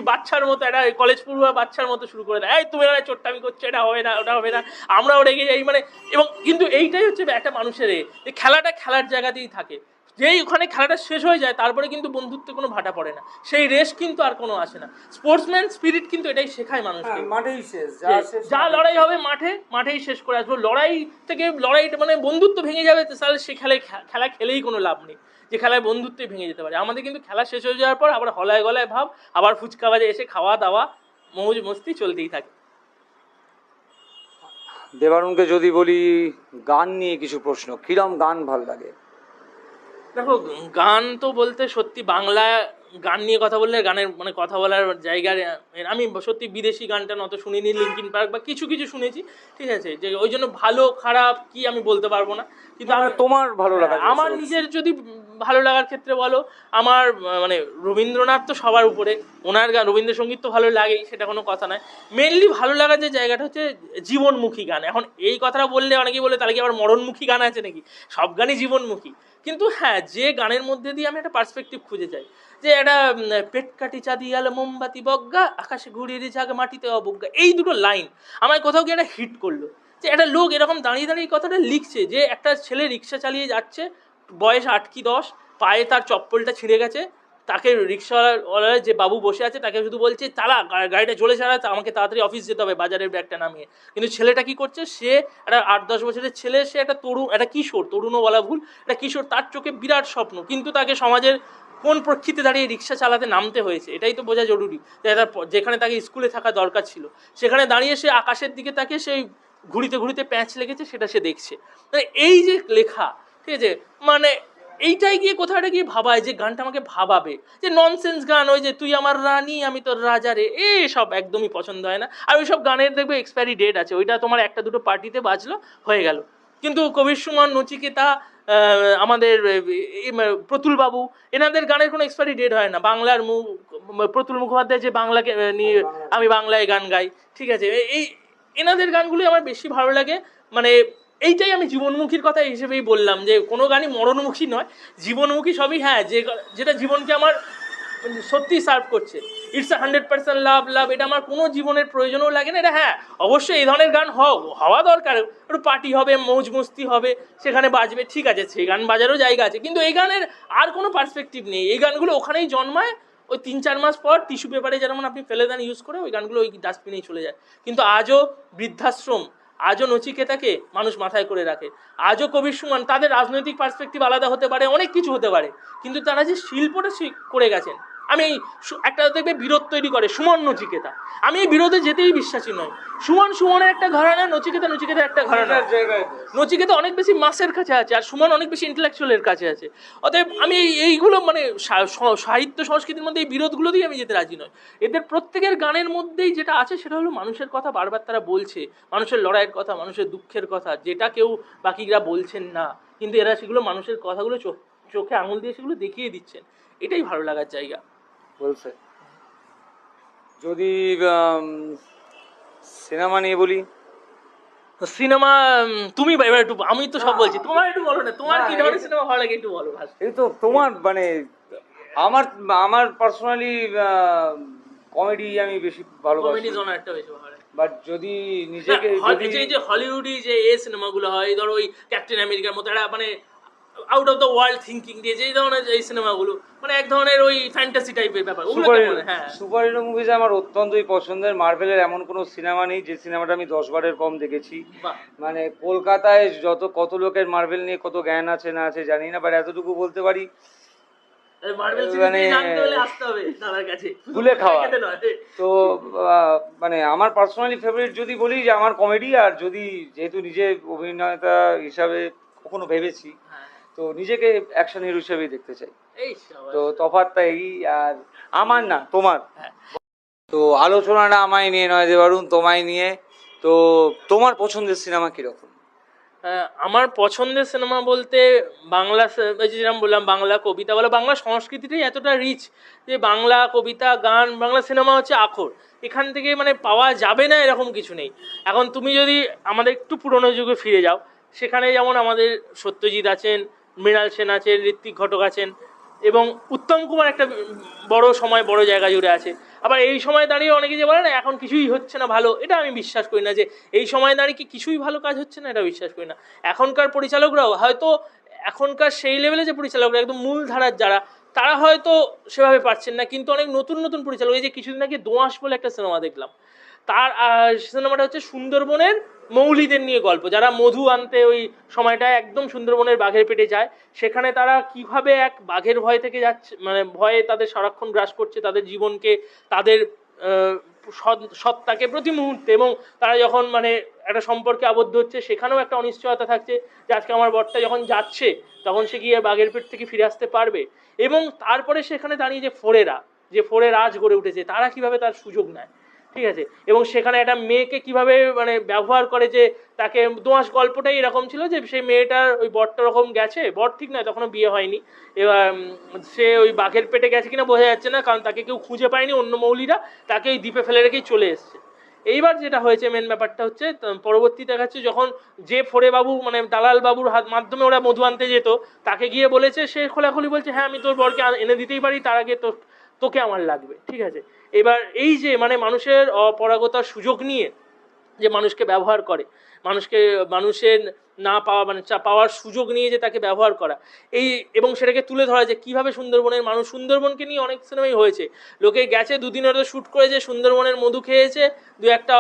বাচ্চার মতো, একটা কলেজ পড়ুয়া বাচ্চার মতো শুরু করে দেয়, এই তুমি এখানে চোট্টামি করছো, এটা হবে না, ওটা হবে না, আমরাও রেগে যাই। মানে এবং কিন্তু এইটাই হচ্ছে একটা মানুষের যে খেলাটা খেলার জায়গাতেই থাকে। যেই ওখানে খেলাটা শেষ হয়ে যায় তারপরে কিন্তু বন্ধুত্বে কোনো ভাটা পড়ে না, সেই রেস কিন্তু আর কোনো আসে না। স্পোর্টসম্যান স্পিরিট কিন্তু এটাই শেখায় মানুষকে। মাঠেই শেষ, যা লড়াই হবে মাঠেই শেষ করে আসবো। লড়াইটা মানে বন্ধুত্ব ভেঙে যাবে, তাহলে সে খেলা খেলেই কোনো লাভ নেই, যে খেলায় বন্ধুত্বই ভেঙে যেতে পারে। আমাদের কিন্তু খেলা শেষ হয়ে যাওয়ার পর আবার হলায় গলায় ভাব, আবার ফুচকা বাজে এসে খাওয়া দাওয়া মৌজ মস্তি চলতেই থাকে। দেবারুণকে যদি বলি গান নিয়ে কিছু প্রশ্ন, কিরম গান ভাল লাগে? দেখো, গান তো বলতে সত্যি বাংলা গান নিয়ে কথা বললে গানের মানে কথা বলার জায়গার, আমি সত্যি বিদেশি গানটা নত শুনিনি, লিঙ্কিন পার্ক বা কিছু কিছু শুনেছি, ঠিক আছে, যে ওই জন্য ভালো খারাপ কি আমি বলতে পারবো না। কিন্তু তোমার ভালো লাগা, আমার নিজের যদি ভালো লাগার ক্ষেত্রে বলো, আমার মানে রবীন্দ্রনাথ তো সবার উপরে, ওনার গান রবীন্দ্রসঙ্গীত তো ভালো লাগেই, সেটা কোনো কথা নয়। মেনলি ভালো লাগার যে জায়গাটা হচ্ছে জীবনমুখী গান। এখন এই কথাটা বললে অনেকেই বলে তাহলে কি আবার মরণমুখী গান আছে নাকি? সব গানই জীবনমুখী, কিন্তু হ্যাঁ, যে গানের মধ্যে দিয়ে আমি একটা পার্সপেক্টিভ খুঁজে যাই, যে একটা পেট কাটি চাঁদি আলো মোমবাতি বজ্ঞা, আকাশে ঘুরিয়ে ঝাঁক মাটিতে অবজ্ঞা, এই দুটো লাইন আমার কোথাও গিয়ে একটা হিট করলো। যে একটা লোক এরকম দাঁড়িয়ে দাঁড়িয়ে কথাটা লিখছে, যে একটা ছেলে রিক্সা চালিয়ে যাচ্ছে, বয়স 8 কি 10, পায়ে তার চপ্পলটা ছিঁড়ে গেছে, তাকে রিক্সাওয়ালা যে বাবু বসে আছে তাকে শুধু বলছে চালা, গাড়িটা চলে চালা, আমাকে তাড়াতাড়ি অফিস যেতে হবে, বাজারের ব্যাগটা নামিয়ে। কিন্তু ছেলেটা কি করছে, সে একটা 8-10 বছরের ছেলে, সে একটা একটা কিশোর, তরুণও বলা ভুল, একটা কিশোর, তার চোখে বিরাট স্বপ্ন, কিন্তু তাকে সমাজের কোন প্রেক্ষিতে দাঁড়িয়ে রিক্সা চালাতে নামতে হয়েছে এটাই তো বোঝা জরুরি। যেখানে তাকে স্কুলে থাকা দরকার ছিল, সেখানে দাঁড়িয়ে সে আকাশের দিকে তাকে সেই ঘুরিতে ঘুরিতে প্যাঁচ লেগেছে, সেটা সে দেখছে। মানে এই যে লেখা, ঠিক আছে, মানে এইটাই গিয়ে কোথাটা গিয়ে ভাবায়, যে গানটা আমাকে ভাবাবে। যে ননসেন্স গান, ওই যে তুই আমার রানী আমি তোর রাজা রে, সব একদমই পছন্দ হয় না। আর ওই সব গানের দেখবে এক্সপায়ারি ডেট আছে, ওইটা তোমার একটা দুটো পার্টিতে বাজলো হয়ে গেল। কিন্তু কবির সুমন, নচিকেতা, আমাদের প্রতুল বাবু, এনাদের গানের কোনো এক্সপায়ারি ডেট হয় না। বাংলার প্রতুল মুখোপাধ্যায় যে বাংলাকে নিয়ে আমি বাংলায় গান গাই, ঠিক আছে, এই এনাদের গানগুলোই আমার বেশি ভালো লাগে। মানে এইটাই আমি জীবনমুখীর কথা হিসেবেই বললাম, যে কোনো গানই মরণমুখী নয়, জীবনমুখী সবই। হ্যাঁ, যেটা জীবনকে আমার সত্যি সার্ভ করছে, ইটস 100% লাভ, এটা আমার কোনো জীবনের প্রয়োজনও লাগে না। এটা হ্যাঁ, অবশ্যই এই ধরনের গান হওয়া দরকার, একটু পার্টি হবে, মৌজ মস্তি হবে, সেখানে বাজবে, ঠিক আছে, সেই গান বাজারও জায়গা আছে, কিন্তু এই গানের আর কোনো পার্সপেক্টিভ নেই। এই গানগুলো ওখানেই জন্মায়, ওই 3-4 মাস পর টিস্যু পেপারে যেমন আপনি ফেলে দেন ইউজ করে, ওই গানগুলো ওই ডাস্টবিনেই চলে যায়। কিন্তু আজও বৃদ্ধাশ্রম, আজও নচিকেতাকে মানুষ মাথায় করে রাখে, আজও কবির সুমন, তাদের রাজনৈতিক পার্সপেক্টিভ আলাদা হতে পারে, অনেক কিছু হতে পারে, কিন্তু তারা যে শিল্পটা করে গেছেন। আমি একটা দেখবে বিরোধ তৈরি করে সুমন নচিকেতা, আমি এই বিরোধে যেতেই বিশ্বাসী নয়। সুমনের একটা ঘরানা, নচিকেতা একটা ঘরানা। নচিকেতা অনেক বেশি মাসের কাছে আছে, আর সুমন অনেক বেশি ইন্টেলেকচুয়ালের কাছে আছে। অতএব আমি এইগুলো মানে সাহিত্য সংস্কৃতির মধ্যে এই বিরোধগুলো দিয়ে আমি যেতে রাজি নয়। এদের প্রত্যেকের গানের মধ্যেই যেটা আছে সেটা হলো মানুষের কথা বারবার তারা বলছে, মানুষের লড়াইয়ের কথা, মানুষের দুঃখের কথা, যেটা কেউ বাকিরা বলছেন না, কিন্তু এরা সেগুলো মানুষের কথাগুলো চোখে আঙুল দিয়ে সেগুলো দেখিয়ে দিচ্ছেন। এটাই ভালো লাগার জায়গা বলছে। যদি সিনেমা নিয়ে বলি, সিনেমা তুমি এবার একটু, আমি তো সব বলছি, তোমার একটু বলো না, তোমার কি ধরনের সিনেমা ভালো লাগে একটু বলো। এই তো তোমার মানে আমার পার্সোনালি কমেডি আমি বেশি ভালোবাসি, কমেডি জোনারটা বেশি ভালো লাগে। বাট যদি নিজেকে যে হলিউডি যে সিনেমাগুলো হয়, ধরো ওই ক্যাপ্টেন আমেরিকার মতো একটা মানে out of the world thinking দিয়ে যে ধরনের এই সিনেমাগুলো, মানে এক ধরনের ওই ফ্যান্টাসি টাইপের ব্যাপার, সুপার হিরো মুভিজ আমার অত্যন্তই পছন্দের। মার্ভেলের এমন কোনো সিনেমা নেই যে সিনেমাটা আমি 10 বারের কম দেখেছি। মানে কলকাতায় কত লোকের মার্ভেল নিয়ে কত জ্ঞান আছে না আছে জানি না, বাট এতটুকু বলতে পারি ভুলে খাওয়া। তো মানে আমার পার্সোনালি ফেভারিট যদি বলি যে আমার কমেডি, আর যদি যেহেতু নিজে অভিনেতা হিসাবে কখনো ভেবেছি, হ্যাঁ, তো নিজেকে অ্যাকশন হিরো হিসেবেই দেখতে চাই। এই সাবাস। তো তফাৎটা এই, আর আমার না তোমার। হ্যাঁ। তো আলোচনাটা আমায় নিয়ে নয় দেবারুণ, তোমায় নিয়ে। তো তোমার পছন্দের সিনেমা কিরকম? আমার পছন্দের সিনেমা বলতে বাংলা এই যে যেরকম বললাম, বাংলা কবিতা বলো, বাংলা সংস্কৃতিটাই এতটা রিচ যে বাংলা কবিতা, গান, বাংলা সিনেমা হচ্ছে আখর। এখান থেকে মানে পাওয়া যাবে না এরকম কিছু নেই। এখন তুমি যদি আমাদের একটু পুরোনো যুগে ফিরে যাও, সেখানে যেমন আমাদের সত্যজিৎ আছেন, মৃণাল সেন আছেন, ঋত্বিক ঘটক আছেন, এবং উত্তম কুমার একটা বড় সময় বড় জায়গা জুড়ে আছে। আবার এই সময় দাঁড়িয়ে অনেকে যে বলে না এখন কিছুই হচ্ছে না ভালো, এটা আমি বিশ্বাস করি না যে এই সময় দাঁড়িয়ে কি কিছুই ভালো কাজ হচ্ছে না, এটা বিশ্বাস করি না। এখনকার পরিচালকরাও হয়তো, এখনকার সেই লেভেলে যে পরিচালকরা একদম মূল ধারার যারা, তারা হয়তো সেভাবে পারছেন না, কিন্তু অনেক নতুন নতুন পরিচালক, এই যে কিছুদিন আগে দোঁয়াশ বলে একটা সিনেমা দেখলাম, তার সিনেমাটা হচ্ছে সুন্দরবনের মৌলিদের নিয়ে গল্প, যারা মধু আনতে ওই সময়টায় একদম সুন্দরবনের বাঘের পেটে যায়, সেখানে তারা কিভাবে এক বাঘের ভয় থেকে যাচ্ছে, মানে ভয়ে তাদের সারাক্ষণ গ্রাস করছে তাদের জীবনকে, তাদের সত্তাকে প্রতি মুহূর্তে, এবং তারা যখন মানে একটা সম্পর্কে আবদ্ধ হচ্ছে সেখানেও একটা অনিশ্চয়তা থাকছে যে আজকে আমার বরটা যখন যাচ্ছে তখন সে গিয়ে বাঘের পেট থেকে ফিরে আসতে পারবে, এবং তারপরে সেখানে দাঁড়িয়ে যে ফোরে রাজ গড়ে উঠেছে তারা কিভাবে তার সুযোগ নেয়, ঠিক আছে, এবং সেখানে একটা মেয়েকে কিভাবে মানে ব্যবহার করে, যে তাকে দোঁয়াশ গল্পটাই এরকম ছিল যে সেই মেয়েটার ওই বরটা ওরকম গেছে, বর ঠিক নয় তখনও বিয়ে হয়নি, এবার সে ওই বাঘের পেটে গেছে কিনা বোঝা যাচ্ছে না, কারণ তাকে কেউ খুঁজে পায়নি, অন্য মৌলিরা তাকে ওই দ্বীপে ফেলে রেখেই চলে এসছে। এইবার যেটা হয়েছে মেন ব্যাপারটা হচ্ছে পরবর্তী দেখাচ্ছে যখন যে ফোরে বাবু মানে দালাল বাবুর মাধ্যমে ওরা মধু আনতে যেত, তাকে গিয়ে বলেছে, সে খোলাখুলি বলছে হ্যাঁ আমি তোর বরকে এনে দিতেই পারি, তার আগে তোকে আমার লাগবে, ঠিক আছে। এবার এই যে মানে মানুষের অপরাগতার সুযোগ নিয়ে যে মানুষকে ব্যবহার করে, মানুষের না পাওয়া মানে পাওয়ার সুযোগ নিয়ে যে তাকে ব্যবহার করা, এই এবং সেটাকে তুলে ধরা যে কিভাবে সুন্দরবনের মানুষ, সুন্দরবনকে নিয়ে অনেক সিনেমাই হয়েছে, লোকে গেছে দুদিনের তো শ্যুট করেছে, সুন্দরবনের মধু খেয়েছে, দু একটা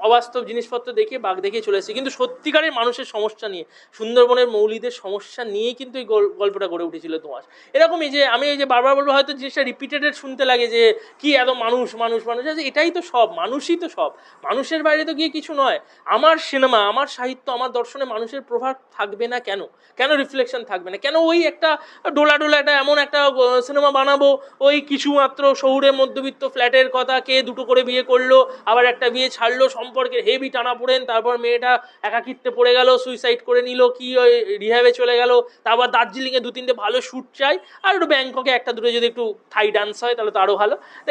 অবাস্তব জিনিসপত্র দেখিয়ে বাঘ দেখিয়ে চলে এসেছে, কিন্তু সত্যিকারের মানুষের সমস্যা নিয়ে, সুন্দরবনের মৌলিদের সমস্যা নিয়েই কিন্তু এই গল্পটা গড়ে উঠেছিল দোঁয়াশ। এরকমই যে আমি এই যে বারবার বলবো, হয়তো জিনিসটা রিপিটেডেড শুনতে লাগে যে কি এত মানুষ মানুষ মানুষ আছে, এটাই তো সব, মানুষই তো সব, মানুষের বাইরে তো গিয়ে কিছু নয়। আমার সিনেমা, আমার সাহিত্য, আমার দর্শনে মানুষের প্রভাব থাকবে না কেন, কেন রিফ্লেকশন থাকবে না, কেন ওই একটা ডোলা একটা এমন একটা সিনেমা বানাবো ওই কিছু মাত্র শহুরে মধ্যবিত্ত ফ্ল্যাটের কথা, কে দুটো করে বিয়ে করলো, আবার একটা বিয়ে ছাড়লো, সম্পর্কের হেভি টানা পড়েন, তারপর মেয়েটা একাকিত্বে পড়ে গেল, সুইসাইড করে নিল, কি ওই রিহ্যাবে চলে গেল, তারপর দার্জিলিংয়ে 2-3টে ভালো শ্যুট চাই, আর একটু ব্যাংককে একটা দুটো যদি একটু থাই ডান্স হয় তাহলে তো আরও ভালো। তো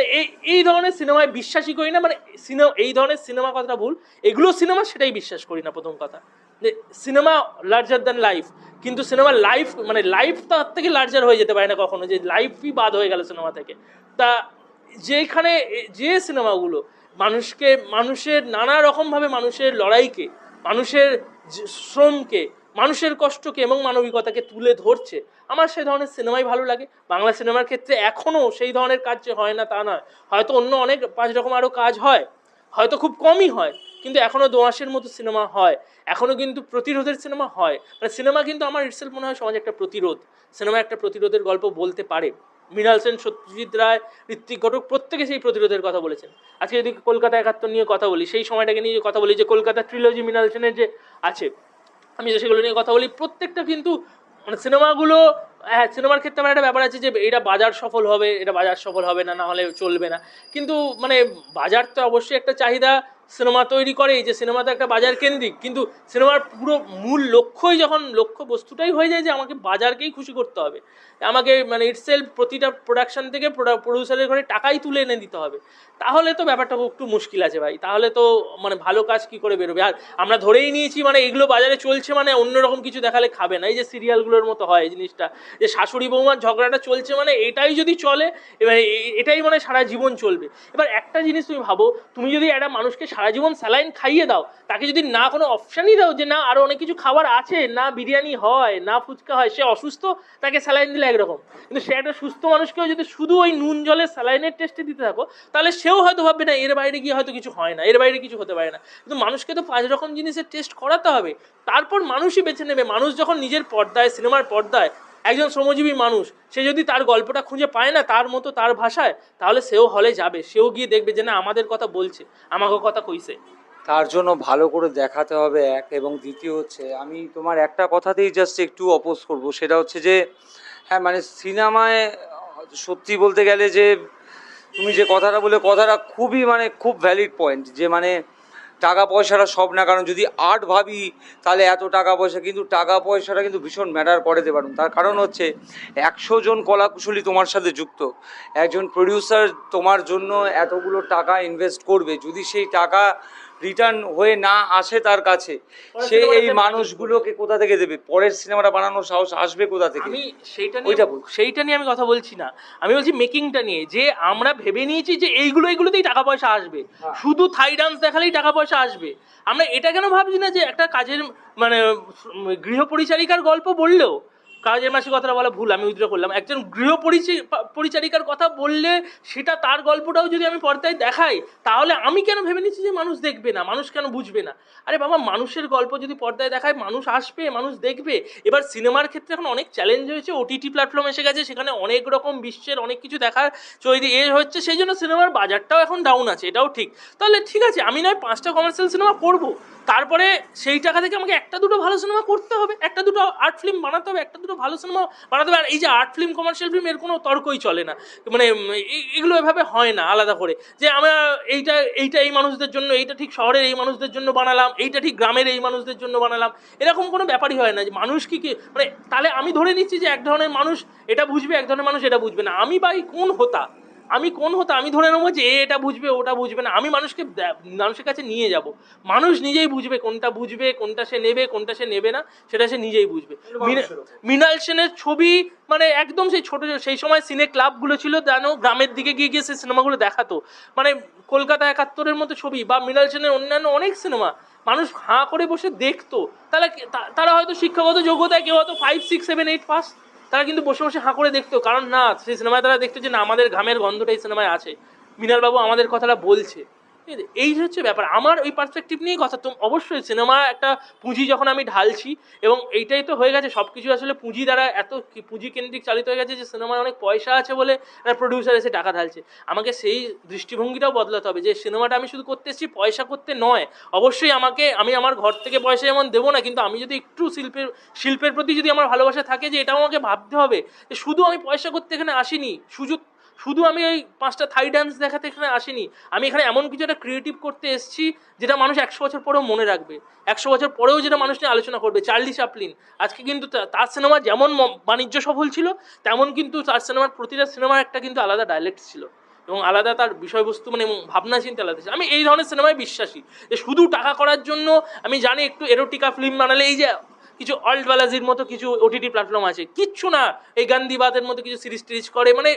এই ধরনের সিনেমায় বিশ্বাসই করি না, মানে সিনেমা এই ধরনের সিনেমা কথাটা ভুল, এগুলো সিনেমা সেটাই বিশ্বাস করি না প্রথম কথা, যে সিনেমা লার্জার দ্যান লাইফ, কিন্তু সিনেমা লাইফ মানে লাইফ তার থেকে লার্জার হয়ে যেতে পারে না কখনো, যে লাইফই বাদ হয়ে গেল সিনেমা থেকে। তা যেখানে যে সিনেমাগুলো মানুষের নানা রকমভাবে মানুষের লড়াইকে, মানুষের শ্রমকে, মানুষের কষ্টকে এবং মানবিকতাকে তুলে ধরছে, আমার সেই ধরনের সিনেমাই ভালো লাগে। বাংলা সিনেমার ক্ষেত্রে এখনও সেই ধরনের কাজ যে হয় না তা নয়, হয়তো অন্য অনেক 5 রকম আরও কাজ হয়, হয়তো খুব কমই হয়, কিন্তু এখনও দোঁয়াশের মতো সিনেমা হয়, এখনও কিন্তু প্রতিরোধের সিনেমা হয়, মানে সিনেমা কিন্তু আমার ইটসেলফ মনে হয় সমাজে একটা প্রতিরোধ, সিনেমা একটা প্রতিরোধের গল্প বলতে পারে। মৃণাল সেন, সত্যজিৎ রায়, ঋত্বিক ঘটক প্রত্যেকে সেই প্রতিরোধের কথা বলেছেন। আজকে যদি কলকাতা 71 নিয়ে কথা বলি, সেই সময়টাকে নিয়ে কথা বলি, যে কলকাতা ট্রিলজি মৃণাল সেনের যে আছে, আমি যে সেগুলো নিয়ে কথা বলি, প্রত্যেকটা কিন্তু মানে সিনেমাগুলো, হ্যাঁ সিনেমার ক্ষেত্রে আমার একটা ব্যাপার আছে যে এটা বাজার সফল হবে, এটা বাজার সফল হবে না, না হলে চলবে না, কিন্তু মানে বাজার তো অবশ্যই একটা চাহিদা সিনেমা তৈরি করেই, যে সিনেমা তো একটা বাজার কেন্দ্রিক, কিন্তু সিনেমার পুরো মূল লক্ষ্যই যখন লক্ষ্য বস্তুটাই হয়ে যায় যে আমাকে বাজারকেই খুশি করতে হবে, আমাকে মানে ইটসেলফ প্রতিটা প্রোডাকশন থেকে প্রডিউসারের ঘরে টাকাই তুলে এনে দিতে হবে, তাহলে তো ব্যাপারটা একটু মুশকিল আছে ভাই, তাহলে তো মানে ভালো কাজ কি করে বেরোবে। আর আমরা ধরেই নিয়েছি মানে এগুলো বাজারে চলছে মানে অন্যরকম কিছু দেখালে খাবে না, এই যে সিরিয়ালগুলোর মতো হয় এই জিনিসটা, যে শাশুড়ি বৌমার ঝগড়াটা চলছে মানে এটাই যদি চলে, এবার এটাই মানে সারা জীবন চলবে। এবার একটা জিনিস তুমি ভাবো, তুমি যদি একটা মানুষকে সারা জীবন স্যালাইন খাইয়ে দাও, তাকে যদি না কোনো অপশানই দাও যে না আরও অনেক কিছু খাবার আছে, না বিরিয়ানি হয়, না ফুচকা হয়, সে অসুস্থ, তাকে স্যালাইন দিলে একরকম, কিন্তু সে একটা সুস্থ মানুষকেও যদি শুধু ওই নুন জলে স্যালাইনের টেস্টে দিতে থাকো, তাহলে সেও হয়তো ভাববে না এর বাইরে গিয়ে হয়তো কিছু হয় না, এর বাইরে কিছু হতে পারে না, কিন্তু মানুষকে তো 5 রকম জিনিসের টেস্ট করাতে হবে, তারপর মানুষই বেছে নেবে। মানুষ যখন নিজের পর্দায়, সিনেমার পর্দায় একজন শ্রমজীবী মানুষ, সে যদি তার গল্পটা খুঁজে পায় না তার মতো তার ভাষায়, তাহলে সেও হলে যাবে, সেও গিয়ে দেখবে যে না আমাদের কথা বলছে, আমাকে কথা কইছে। তার জন্য ভালো করে দেখাতে হবে এক, এবং দ্বিতীয় হচ্ছে আমি তোমার একটা কথাতেই জাস্ট একটু অপোজ করব, সেটা হচ্ছে যে হ্যাঁ মানে সিনেমায় সত্যি বলতে গেলে যে তুমি যে কথাটা বলে কথাটা খুবই মানে খুব ভ্যালিড পয়েন্ট, যে মানে টাকা পয়সাটা সব না, কারণ যদি আর্ট ভাবি তাহলে এত টাকা পয়সা, কিন্তু টাকা পয়সাটা কিন্তু ভীষণ ম্যাটার করে দেবে। তার কারণ হচ্ছে 100 জন কলাকুশলী তোমার সাথে যুক্ত, একজন প্রডিউসার তোমার জন্য এতগুলো টাকা ইনভেস্ট করবে, যদি সেই টাকা রিটার্ন হয়ে না আসে তার কাছে, সে এই মানুষগুলোকে কোথা থেকে দেবে? পরের সিনেমাটা বানানোর সাহস আসবে কোথা থেকে? আমি ওইটা বলছি। সেইটা নিয়ে আমি কথা বলছি না, আমি বলছি মেকিংটা নিয়ে, যে আমরা ভেবে নিয়েছি যে এইগুলোতেই টাকা পয়সা আসবে, শুধু থাই ডান্স দেখালেই টাকা পয়সা আসবে। আমরা এটা কেন ভাবছি না যে একটা কাজের মানে গৃহ পরিচারিকার গল্প বললেও, কাজের মাসি কথাটা বলা ভুল, আমি উইথড্র করলাম, একজন গৃহ পরিচারিকার কথা বললে সেটা তার গল্পটাও যদি আমি পর্দায় দেখাই, তাহলে আমি কেন ভেবে নিচ্ছি যে মানুষ দেখবে না, মানুষ কেন বুঝবে না? আরে বাবা, মানুষের গল্প যদি পর্দায় দেখায় মানুষ আসবে, মানুষ দেখবে। এবার সিনেমার ক্ষেত্রে এখন অনেক চ্যালেঞ্জ হয়েছে, ওটিটি প্ল্যাটফর্ম এসে গেছে, সেখানে অনেক রকম বিশ্বের অনেক কিছু দেখার তৈরি হচ্ছে, সেই জন্য সিনেমার বাজারটাও এখন ডাউন আছে, এটাও ঠিক। তাহলে ঠিক আছে, আমি নয় 5টা কমার্শিয়াল সিনেমা করবো, তারপরে সেই টাকা থেকে আমাকে একটা দুটো ভালো সিনেমা করতে হবে, একটা দুটো আর্ট ফিল্ম বানাতে হবে, একটা দুটো ভালো সিনেমা বানাতে হবে। আর এই যে আর্ট ফিল্ম কমার্শিয়াল ফিল্ম, এর কোনো তর্কই চলে না, মানে এগুলো এভাবে হয় না আলাদা করে যে আমরা এইটা এইটা এই মানুষদের জন্য, এইটা ঠিক শহরের এই মানুষদের জন্য বানালাম, এইটা ঠিক গ্রামের এই মানুষদের জন্য বানালাম, এরকম কোনো ব্যাপারই হয় না। যে মানুষ কি মানে তাহলে আমি ধরে নিচ্ছি যে এক ধরনের মানুষ এটা বুঝবে, এক ধরনের মানুষ এটা বুঝবে না। আমি কোন হতা আমি ধরে নেবো যে এটা বুঝবে ওটা বুঝবে না। আমি মানুষের কাছে নিয়ে যাব, মানুষ নিজেই বুঝবে কোনটা সে নেবে কোনটা সে নেবে না, সেটা সে নিজেই বুঝবে। মৃণাল সেনের ছবি মানে একদম সেই সময় সিনে ক্লাবগুলো ছিল, জানো, গ্রামের দিকে গিয়ে সেই সিনেমাগুলো দেখাতো, মানে কলকাতা 71-এর মতো ছবি বা মৃণাল সেনের অন্যান্য অনেক সিনেমা মানুষ হাঁ করে বসে দেখতো। তারা হয়তো শিক্ষাগত যোগ্যতায় কেউ হয়তো 5, 6, 7, 8 পাস, তারা কিন্তু বসে বসে হাঁ করে দেখতো, কারণ না সেই সিনেমায় তারা দেখতো যে না, আমাদের ঘামের গন্ধটা এই সিনেমায় আছে, মৃণালবাবু আমাদের কথাটা বলছে। এই হচ্ছে ব্যাপার, আমার ওই পার্সপেক্টিভ নিয়েই কথা। তো অবশ্যই সিনেমা একটা পুঁজি যখন আমি ঢালছি, এবং এইটাই তো হয়ে গেছে সব কিছু আসলে পুঁজি দ্বারা, এত পুঁজি কেন্দ্রিক চালিত হয়ে গেছে যে সিনেমায় অনেক পয়সা আছে বলে প্রডিউসার এসে টাকা ঢালছে। আমাকে সেই দৃষ্টিভঙ্গিটাও বদলাতে হবে যে সিনেমাটা আমি শুধু করতে এসেছি পয়সা করতে নয়। অবশ্যই আমি আমার ঘর থেকে পয়সা যেমন দেবো না, কিন্তু আমি যদি একটু শিল্পের প্রতি যদি আমার ভালোবাসা থাকে, যে এটাও আমাকে ভাবতে হবে যে শুধু আমি পয়সা করতে এখানে আসিনি, শুধু আমি ওই 5টা থাই ডান্স দেখাতে এখানে আসিনি, আমি এখানে এমন কিছু একটা ক্রিয়েটিভ করতে এসেছি যেটা মানুষ 100 বছর পরেও মনে রাখবে, 100 বছর পরেও যেটা মানুষ নিয়ে আলোচনা করবে। চার্লি চ্যাপলিন আজকে কিন্তু তার সিনেমা যেমন বাণিজ্য সফল ছিল, তেমন কিন্তু তার সিনেমার প্রতিটা সিনেমার একটা কিন্তু আলাদা ডায়ালেক্ট ছিল, এবং আলাদা তার বিষয়বস্তু মানে ভাবনা চিন্তা আলাদা ছিল। আমি এই ধরনের সিনেমায় বিশ্বাসী, যে শুধু টাকা করার জন্য, আমি জানি একটু এরোটিকা ফিল্ম বানালে, এই যে কিছু অল্ট বালাজির মতো কিছু ওটিটি প্ল্যাটফর্ম আছে, কিচ্ছু না, এই গান্ধীবাদের মতো কিছু সিরিজ টিরিজ করে, মানে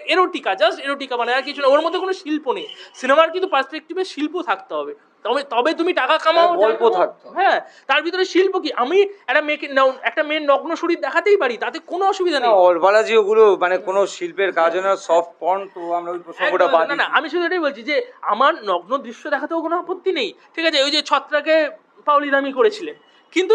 জাস্ট এরোটিকা মানে আর কিছু না, ওর মধ্যে কোনো শিল্প নেই। সিনেমার কিন্তু পার্সপেক্টিভে শিল্প থাকতে হবে, তবে তুমি টাকা কামাও, গল্প থাকতো। হ্যাঁ, তার ভিতরে শিল্প কি? আমি একটা মেয়ের নগ্ন শরীর দেখাতেই পারি, তাতে কোনো অসুবিধা নেই। অলবালাজি ওগুলো মানে কোনো শিল্পের কাজ না, সফট পর্ন, তো আমরা ওই প্রসঙ্গটা বাদ না, আমি শুধু এটাই বলছি যে আমার নগ্ন দৃশ্য দেখাতেও কোনো আপত্তি নেই, ঠিক আছে? ওই যে ছত্রাকে পাউলি দামি করেছিলেন, কিন্তু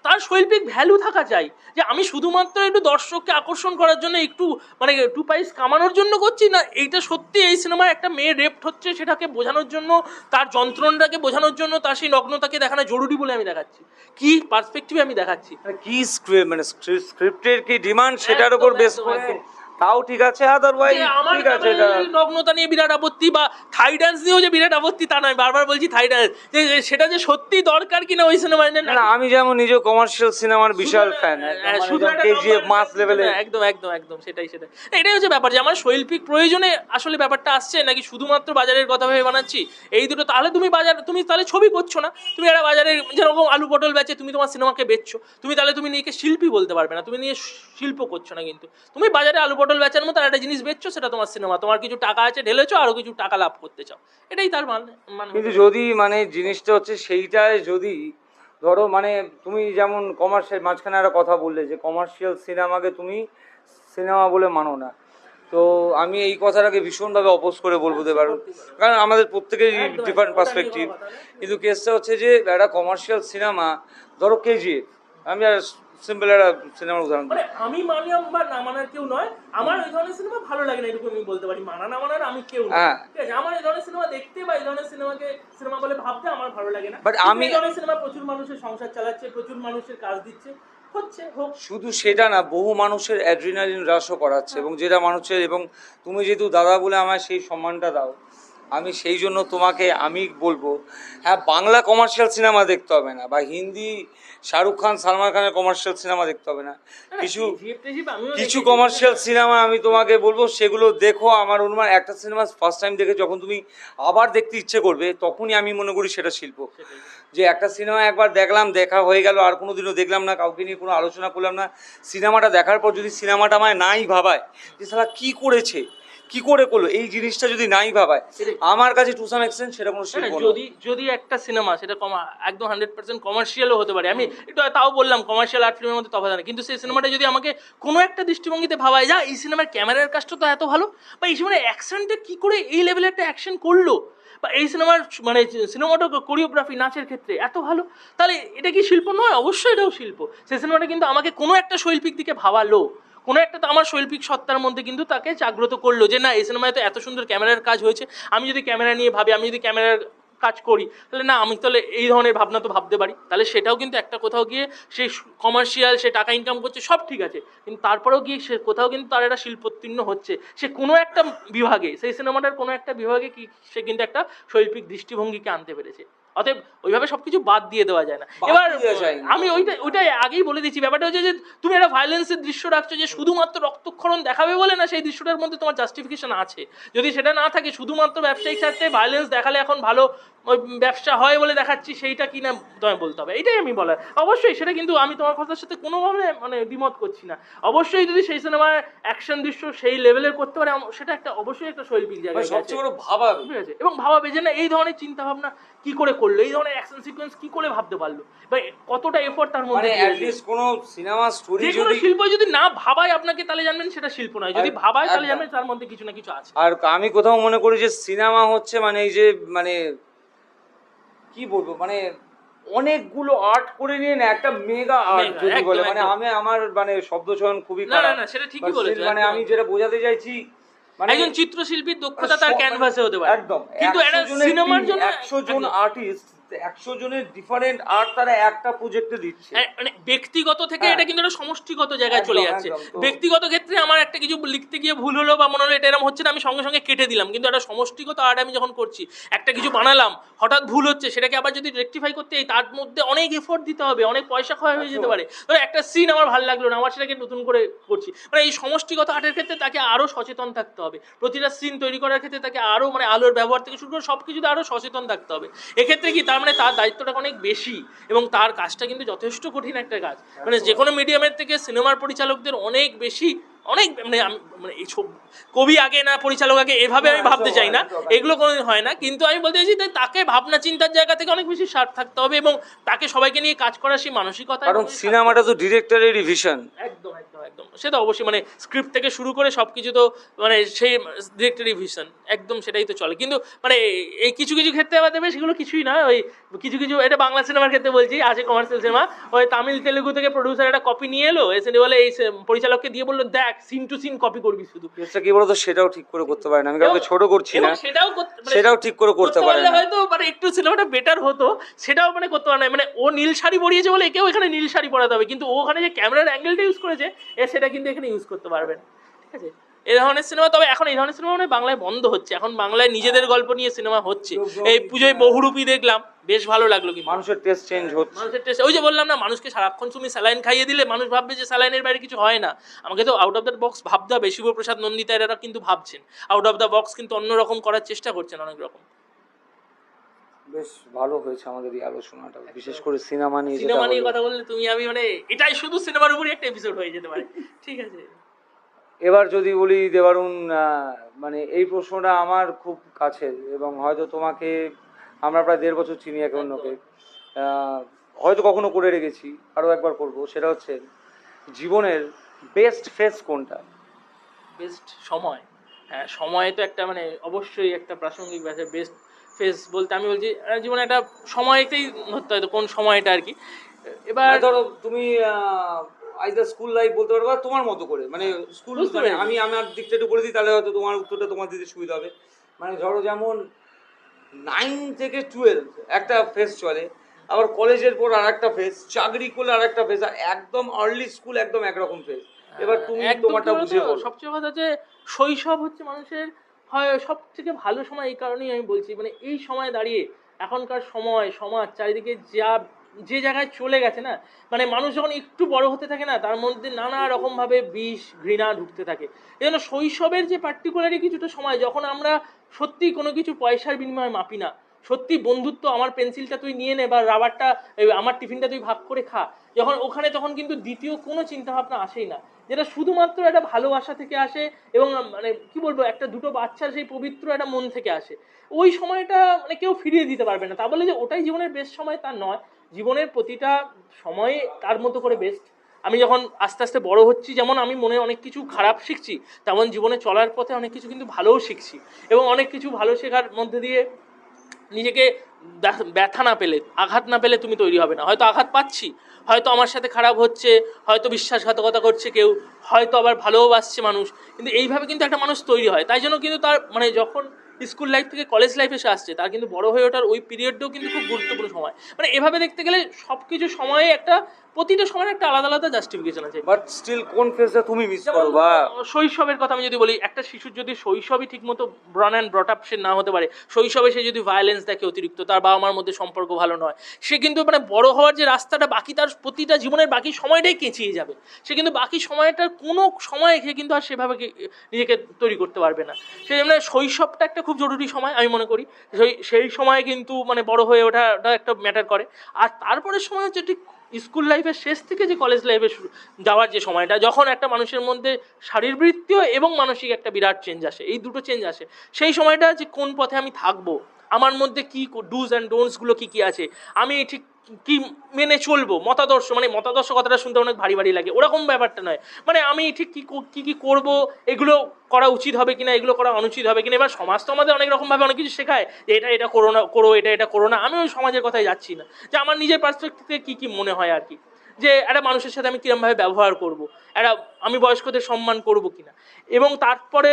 তার শৈল্পিক ভ্যালু থাকা চাই, যে আমি শুধুমাত্র একটু দর্শককে আকর্ষণ করার জন্য একটু মানে 2 পয়সা কামানোর জন্য করছি না, এইটা সত্যি এই সিনেমায় একটা মেয়ে রেপ্ট হচ্ছে সেটাকে বোঝানোর জন্য, তার যন্ত্রণাটাকে বোঝানোর জন্য, তার সেই নগ্নতাকে দেখানো জরুরি বলে আমি দেখাচ্ছি। কি পার্সপেক্টিভে আমি দেখাচ্ছি, কি স্ক্রিপ্ট মানে স্ক্রিপ্টের কি ডিমান্ড সেটার উপর বেস করে, তাও ঠিক আছে, আদারওয়াইজ ঠিক আছে। এটা নগ্নতা নিয়ে বিরাট আপত্তি, বা থাই ডান্স নিয়েও যে বিরাট আপত্তি তা নয়, বারবার বলছি থাই ডান্স যে সেটা যে সত্যি দরকার কিনা ওই সিনেমায় না, আমি যেমন নিজে কমার্শিয়াল সিনেমার বিশাল ফ্যান, শুধু কেজিএফ মাস লেভেলে, একদম সেটাই এটাই হচ্ছে ব্যাপার, যে আমার শৈল্পিক প্রয়োজনে আসলে ব্যাপারটা আসছে, নাকি শুধুমাত্র বাজারের কথা ভেবে বানাচ্ছি এই দুটো। তাহলে তুমি তাহলে ছবি করছো না, তুমি একটা বাজারে যেরকম আলু পটল বেচে তুমি তোমার সিনেমাকে বেচছো, তাহলে তুমি নিজেকে শিল্পী বলতে পারবে না, তুমি নিয়ে শিল্প করছো না, কিন্তু তুমি বাজারে আলু পটল বেচার মতো একটা জিনিস বেচছো, সেটা তোমার সিনেমা, তোমার কিছু টাকা আছে ঢেলেছো, আরো কিছু টাকা লাভ করতে চাও, এটাই তার মানে। কিন্তু যদি মানে জিনিসটা হচ্ছে সেইটায়, যদি ধরো মানে তুমি যেমন কমার্শিয়াল, মাঝখানে একটা কথা বললে যে কমার্শিয়াল সিনেমাকে তুমি সিনেমা বলে মানো না, তো আমি এই কথাটাকে ভীষণভাবে অপোজ করে বলবো, কারণ আমাদের প্রত্যেকেরই ডিফারেন্ট পার্সপেক্টিভ। কিন্তু কেসটা হচ্ছে যে একটা কমার্শিয়াল সিনেমা, ধরো কেজিএফ, আমি আর সিম্পল একটা সিনেমার উদাহরণ দিই। মানে আমি মানলাম বা না মানার কেউ নয়, আমার ওই ধরনের সিনেমা ভালো লাগে না, এটুকু আমি বলতে পারি। মানা না মানার আমি কেউ না, হ্যাঁ। ঠিক আছে। আমার এই ধরনের সিনেমা দেখতে বা এই ধরনের সিনেমা বলে ভাবতে আমার ভালো লাগে না। But কিন্তু আমি এই ধরনের সিনেমা প্রচুর মানুষের সংসার চালাচ্ছে, প্রচুর মানুষের কাজ দিচ্ছে, হচ্ছে হোক। শুধু সেটা না, বহু মানুষের অ্যাড্রিনালিন হ্রাসও করাচ্ছে, এবং যেটা মানুষের, এবং তুমি যেহেতু দাদা বলে আমায় সেই সম্মানটা দাও, আমি সেই জন্য তোমাকে আমি বলবো, হ্যাঁ, বাংলা কমার্শিয়াল সিনেমা দেখতে হবে না, বা হিন্দি শাহরুখ খান সালমান খানের কমার্শিয়াল সিনেমা দেখতে হবে না, কিছু কমার্শিয়াল সিনেমা আমি তোমাকে বলবো সেগুলো দেখো। আমার অনুমান একটা সিনেমা ফার্স্ট টাইম দেখে যখন তুমি আবার দেখতে ইচ্ছে করবে, তখনই আমি মনে করি সেটা শিল্প। যে একটা সিনেমা একবার দেখলাম, দেখা হয়ে গেল, আর কোনোদিনও দেখলাম না, কাউকে নিয়ে কোনো আলোচনা করলাম না, সিনেমাটা দেখার পর যদি সিনেমাটা আমায় নাই ভাবায় যে সালা কী করেছে, কি করে করলো, এই জিনিসটা যদি নাই ভাবায়, আমার কাছে টু সাম এক্সটেন্ট সেটা কোনো শিল্প নয়। যদি একটা সিনেমা সেটা একদম 100% কমার্শিয়ালও হতে পারে, আমি একটু তাও বললাম কমার্শিয়াল আর্ট ফিল্মের মধ্যে তফাৎ আছে, কিন্তু সেই সিনেমাটা যদি আমাকে কোনো একটা দৃষ্টিভঙ্গিতে ভাবায়, যা এই সিনেমার ক্যামেরার কাজটা তো এত ভালো, বা এই সিনেমার অ্যাকশনটা কি করে এই লেভেলের একটা অ্যাকশন করলো, বা এই সিনেমার মানে সিনেমাটা কোরিওগ্রাফি নাচের ক্ষেত্রে এত ভালো, তাহলে এটা কি শিল্প নয়? অবশ্যই এটাও শিল্প। সেই সিনেমাটা কিন্তু আমাকে কোনো একটা শৈল্পিক দিকে ভাবালো, কোনো একটা তো আমার শৈল্পিক সত্তার মধ্যে কিন্তু তাকে জাগ্রত করলো, যে না এই সিনেমায় তো এত সুন্দর ক্যামেরার কাজ হয়েছে, আমি যদি ক্যামেরা নিয়ে ভাবি, আমি যদি ক্যামেরার কাজ করি, তাহলে না আমি তাহলে এই ধরনের ভাবনা তো ভাবতে পারি, তাহলে সেটাও কিন্তু একটা কোথাও গিয়ে সেই কমার্শিয়াল, সে টাকা ইনকাম করছে, সব ঠিক আছে, কিন্তু তারপরেও গিয়ে সে কোথাও কিন্তু তার একটা শিল্পোত্তীর্ণ হচ্ছে, সে কোনো একটা বিভাগে, সেই সিনেমাটার কোনো একটা বিভাগে কি সে কিন্তু একটা শৈল্পিক দৃষ্টিভঙ্গিকে আনতে পেরেছে। অতএব ওইভাবে সবকিছু বাদ দিয়ে দেওয়া যায় না। এবার আমি ওইটাই আগেই বলে দিচ্ছি, ব্যাপারটা হচ্ছে যে তুমি একটা ভায়োলেন্সের দৃশ্য রাখছো যে শুধুমাত্র রক্তক্ষরণ দেখাবে বলে না, সেই দৃশ্যটার মধ্যে তোমার জাস্টিফিকেশন আছে। যদি সেটা না থাকে, শুধুমাত্র ব্যবসায়িক স্বার্থে ভায়োলেন্স দেখালে এখন ভালো ওই ব্যবসা হয় বলে দেখাচ্ছি, সেইটা কি না তোমায় বলতে হবে, এটাই আমি বলার। অবশ্যই সেটা কিন্তু আমি তোমার কথার সাথে কোনোভাবে মানে দ্বিমত করছি না। অবশ্যই যদি সেই সিনেমার অ্যাকশন দৃশ্য সেই লেভেলের করতে পারে, সেটা একটা অবশ্যই একটা শৈল্পিক জায়গায় সবচেয়ে বড় ভাবা, ঠিক আছে, এবং ভাবাবে যে না এই ধরনের চিন্তা ভাবনা কি করে করলো, এই ধরনের অ্যাকশন সিকোয়েন্স কি করে ভাবতে পারলো, বা কতটা এফোর্ট তার মধ্যে মানে অ্যাট লিস্ট কোনো সিনেমা স্টোরি যে কোনো যদি শিল্প যদি না ভাবায় আপনাকে, তাহলে জানবেন সেটা শিল্প নয়। যদি ভাবায় তাহলে জানবেন তার মধ্যে কিছু না কিছু আছে। আর আমি কোথাও মনে করি যে সিনেমা হচ্ছে মানে এই যে মানে কি বলবো, মানে অনেকগুলো আর্ট করে নিয়ে না একটা মেগা আর্ট যদি বলে, মানে আমি আমার মানে শব্দ চয়ন খুবই খারাপ, না সেটা ঠিকই বলেছো, মানে আমি যেটা বোঝাতে চাইছি, মানে একজন চিত্রশিল্পীর দক্ষতা তার ক্যানভাসে হতে পারে একদম, কিন্তু একটা সিনেমার জন্য 100 জন আর্টিস্ট, 100 জনের ডিফারেন্ট আর্ট তারা একটা প্রজেক্টে দিচ্ছে, মানে ব্যক্তিগত থেকে এটা কিন্তু একটা সমষ্টিগত জায়গায় চলে যাচ্ছে। ব্যক্তিগত ক্ষেত্রে আমার একটা কিছু লিখতে গিয়ে ভুল হলো বা মনে হলো এটা এরকম হচ্ছে না, আমি সঙ্গে সঙ্গে কেটে দিলাম, কিন্তু একটা সমষ্টিগত আর্ট আমি যখন করছি, একটা কিছু বানালাম, হঠাৎ ভুল হচ্ছে, সেটাকে আবার যদি রেকটিফাই করতে তার মধ্যে অনেক এফোর্ট দিতে হবে, অনেক পয়সা ক্ষয় হয়ে যেতে পারে। ধরো একটা সিন আমার ভালো লাগলো না, আমার সেটাকে নতুন করে করছি, মানে এই সমষ্টিগত আর্টের ক্ষেত্রে তাকে আরো সচেতন থাকতে হবে, প্রতিটা সিন তৈরি করার ক্ষেত্রে তাকে আরো মানে আলোর ব্যবহার থেকে শুরু করে সবকিছুতে আরো সচেতন থাকতে হবে। এক্ষেত্রে কি তার মানে তার দায়িত্বটা অনেক বেশি, এবং তার কাজটা কিন্তু যথেষ্ট কঠিন একটা কাজ, মানে যে কোনো মিডিয়ামের থেকে সিনেমার পরিচালকদের অনেক বেশি, অনেক মানে আমি মানে এই কবি আগে না পরিচালক আগে এভাবে আমি ভাবতে চাই না, এগুলো কোনো হয় না, কিন্তু আমি বলতে চাইছি তাকে ভাবনা চিন্তার জায়গা থেকে অনেক বেশি শার্প থাকতে হবে, এবং তাকে সবাইকে নিয়ে কাজ করার সেই মানসিকতা, কারণ সিনেমাটা তো ডিরেক্টরেরই ভিশন। একদম একদম একদম, সেটা অবশ্যই, মানে স্ক্রিপ্ট থেকে শুরু করে সবকিছু তো মানে সেই ডিরেক্টরি ভিশন, একদম সেটাই তো চলে। কিন্তু মানে এই কিছু কিছু ক্ষেত্রে আবার দেবে সেগুলো কিছুই নয়, ওই কিছু কিছু, এটা বাংলা সিনেমার ক্ষেত্রে বলছি, আছে কমার্শিয়াল সিনেমা, ওই তামিল তেলেগু থেকে প্রডিউসার একটা কপি নিয়ে এলো, এসে বলে এই পরিচালককে দিয়ে বললো দেখ সিন টু সিন কপি করবি শুধু, কেসটা কি বলতো, সেটাও ঠিক করে করতে পারে না, আমি কাউকে ছোট করছি না, সেটাও সেটাও ঠিক করে করতে পারে না, হয়তো মানে একটু সিনেমাটা বেটার হতো, সেটাও মানে করতে পারে না, মানে ও নীল শাড়ি পরিয়েছে বলে একেও এখানে নীল শাড়ি পরাতে হবে, কিন্তু ওখানে যে ক্যামেরার অ্যাঙ্গেলটা ইউজ করেছে সেটা কিন্তু এখানে ইউজ করতে পারবেন, ঠিক আছে। এই ধরনের সিনেমা, তবে এখন এই ধরনের সিনেমা মানে বাংলায় বন্ধ হচ্ছে, এখন বাংলায় নিজেদের গল্প নিয়ে সিনেমা হচ্ছে। এই পুজোয় বহুরূপী দেখলাম, বেশ ভালো লাগলো, কিন্তু মানুষের টেস্ট চেঞ্জ হচ্ছে, মানুষের টেস্ট, ওই যে বললাম না, মানুষকে সারাক্ষণ তুমি স্যালাইন খাইয়ে দিলে মানুষ ভাববে যে স্যালাইনের বাইরে কিছু হয় না, আমাকে তো আউট অফ দ্য বক্স ভাবতে হবে। শিবপ্রসাদ নন্দিতা এরা কিন্তু ভাবছেন আউট অফ দ্য বক্স, কিন্তু অন্যরকম করার চেষ্টা করছেন অনেক রকম। বেশ ভালো হয়েছে আমাদের এই আলোচনাটা, বিশেষ করে সিনেমা নিয়ে কথা বললে তুমি আমি মানে এটাই শুধু সিনেমার উপরই একটা এপিসোড হয়ে যেতে পারে, ঠিক আছে। এবার যদি বলি দেবারুণ, মানে এই প্রশ্নটা আমার খুব কাছে, এবং হয়তো তোমাকে আমরা প্রায় 1.5 বছর চিনি একে অন্যকে, হয়তো কখনো করে রেখেছি, আরও একবার করব, সেটা হচ্ছে জীবনের বেস্ট ফেস কোনটা? বেস্ট সময়, হ্যাঁ সময় তো একটা মানে অবশ্যই একটা প্রাসঙ্গিক বেস্ট ফেস বলতে আমি বলছি জীবনে একটা সময়তেই ধরতে হয়তো কোন সময়টা আর কি, এবার মানে ধরো তুমি আইদার স্কুল লাইফ বলতে পারো বা তোমার মতো করে, মানে স্কুল বুঝতে মানে পেরেছি। আমি আমার দিকটা একটু বলে দিই, তাহলে হয়তো তোমার উত্তরটা তোমার দিতে সুবিধা হবে। মানে ধরো যেমন 9 থেকে 12 একটা ফেজ চলে, আবার কলেজের পর আর একটা ফেজ, চাকরি করলে আর একটা ফেজ, আর একদম আর্লি স্কুল একদম একরকম ফেজ। এবার তুমি একদম কি তোমারটা বলতো, বুঝিয়ে বলো। সবচেয়ে কথা যে শৈশব হচ্ছে মানুষের হয় সব থেকে ভালো সময়। এই কারণেই আমি বলছি, মানে এই সময় দাঁড়িয়ে এখনকার সময় সমাজ চারিদিকে যা যে জায়গায় চলে গেছে না, মানে মানুষ যখন একটু বড় হতে থাকে না, তার মধ্যে নানা রকম ভাবে বিষ ঘৃণা ঢুকতে থাকে। এই জন্য শৈশবের যে পার্টিকুলারই কিছুটা সময়, যখন আমরা সত্যি কোনো কিছু পয়সার বিনিময়ে মাপি না, সত্যি বন্ধুত্ব, আমার পেন্সিলটা তুই নিয়ে নে বা রাবারটা আমার টিফিনটা তুই ভাগ করে খা, যখন ওখানে তখন কিন্তু দ্বিতীয় কোনো চিন্তা ভাবনা আসেই না, যেটা শুধুমাত্র একটা ভালোবাসা থেকে আসে এবং মানে কি বলবো, একটা দুটো বাচ্চার সেই পবিত্র একটা মন থেকে আসে। ওই সময়টা মানে কেউ ফিরিয়ে দিতে পারবে না। তা বলে যে ওটাই জীবনের বেস্ট সময় তা নয়, জীবনের প্রতিটা সময়ে তার মতো করে বেস্ট। আমি যখন আস্তে আস্তে বড় হচ্ছি, যেমন আমি মনে অনেক কিছু খারাপ শিখছি, তেমন জীবনে চলার পথে অনেক কিছু কিন্তু ভালোও শিখছি। এবং অনেক কিছু ভালো শেখার মধ্যে দিয়ে নিজেকে ব্যথা না পেলে, আঘাত না পেলে তুমি তৈরি হবে না। হয়তো আঘাত পাচ্ছি, হয়তো আমার সাথে খারাপ হচ্ছে, হয়তো বিশ্বাসঘাতকতা করছে কেউ, হয়তো আবার ভালোবাসছে মানুষ, কিন্তু এইভাবে কিন্তু একটা মানুষ তৈরি হয়। তাই জন্য কিন্তু তার মানে যখন স্কুল লাইফ থেকে কলেজ লাইফ এসে আসছে, তার কিন্তু বড় হয়ে ওঠার ওই পিরিয়ডটাও কিন্তু খুব গুরুত্বপূর্ণ সময়। মানে এভাবে দেখতে গেলে সব কিছু সময়ে একটা, প্রতিটা সময়ের একটা আলাদা আলাদা জাস্টিফিকেশন আছে। বাট স্টিল কোন ফেজটা তুমি মিস যেমন করো বা শৈশবের কথা আমি যদি বলি, একটা শিশুর যদি শৈশবই ঠিক মতো ব্রন অ্যান্ড ব্রট আপ সে না হতে পারে, শৈশবে সে যদি ভায়োলেন্স দেখে অতিরিক্ত, তার বাবা মার মধ্যে সম্পর্ক ভালো নয়, সে কিন্তু মানে বড় হওয়ার যে রাস্তাটা বাকি, তার প্রতিটা জীবনের বাকি সময়টাই কেঁচিয়ে যাবে। সে কিন্তু বাকি সময়টার কোনো সময় সে কিন্তু আর সেভাবে নিজেকে তৈরি করতে পারবে না। সেই জন্য শৈশবটা একটা খুব জরুরি সময় আমি মনে করি। সেই সময় কিন্তু মানে বড় হয়ে ওঠাটা একটা ম্যাটার করে। আর তারপরে সময় হচ্ছে ঠিক স্কুল লাইফের শেষ থেকে যে কলেজ লাইফে যাওয়ার যে সময়টা, যখন একটা মানুষের মধ্যে শারীরবৃত্তীয় এবং মানসিক একটা বিরাট চেঞ্জ আসে, এই দুটো চেঞ্জ আসে। সেই সময়টা যে কোন পথে আমি থাকবো, আমার মধ্যে কি ডুজ অ্যান্ড ডোন্টসগুলো কি কি আছে, আমি ঠিক কি মেনে চলবো, মতাদর্শ, মানে মতাদর্শ কথাটা শুনতে অনেক ভারী ভারী লাগে, ওরকম ব্যাপারটা নয়। মানে আমি ঠিক কি কি করবো, এগুলো করা উচিত হবে কিনা, এগুলো করা অনুচিত হবে কিনা। এবার সমাজ তো আমাদের অনেক রকমভাবে অনেক কিছু শেখায় যে এটা করো না, করো, এটা করো না। আমি ওই সমাজের কথাই যাচ্ছি না, যে আমার নিজের পার্সপেক্টিভ থেকে কি কি মনে হয় আর কি, যে একটা মানুষের সাথে আমি কিরমভাবে ব্যবহার করব, একটা আমি বয়স্কদের সম্মান করব কিনা। এবং তারপরে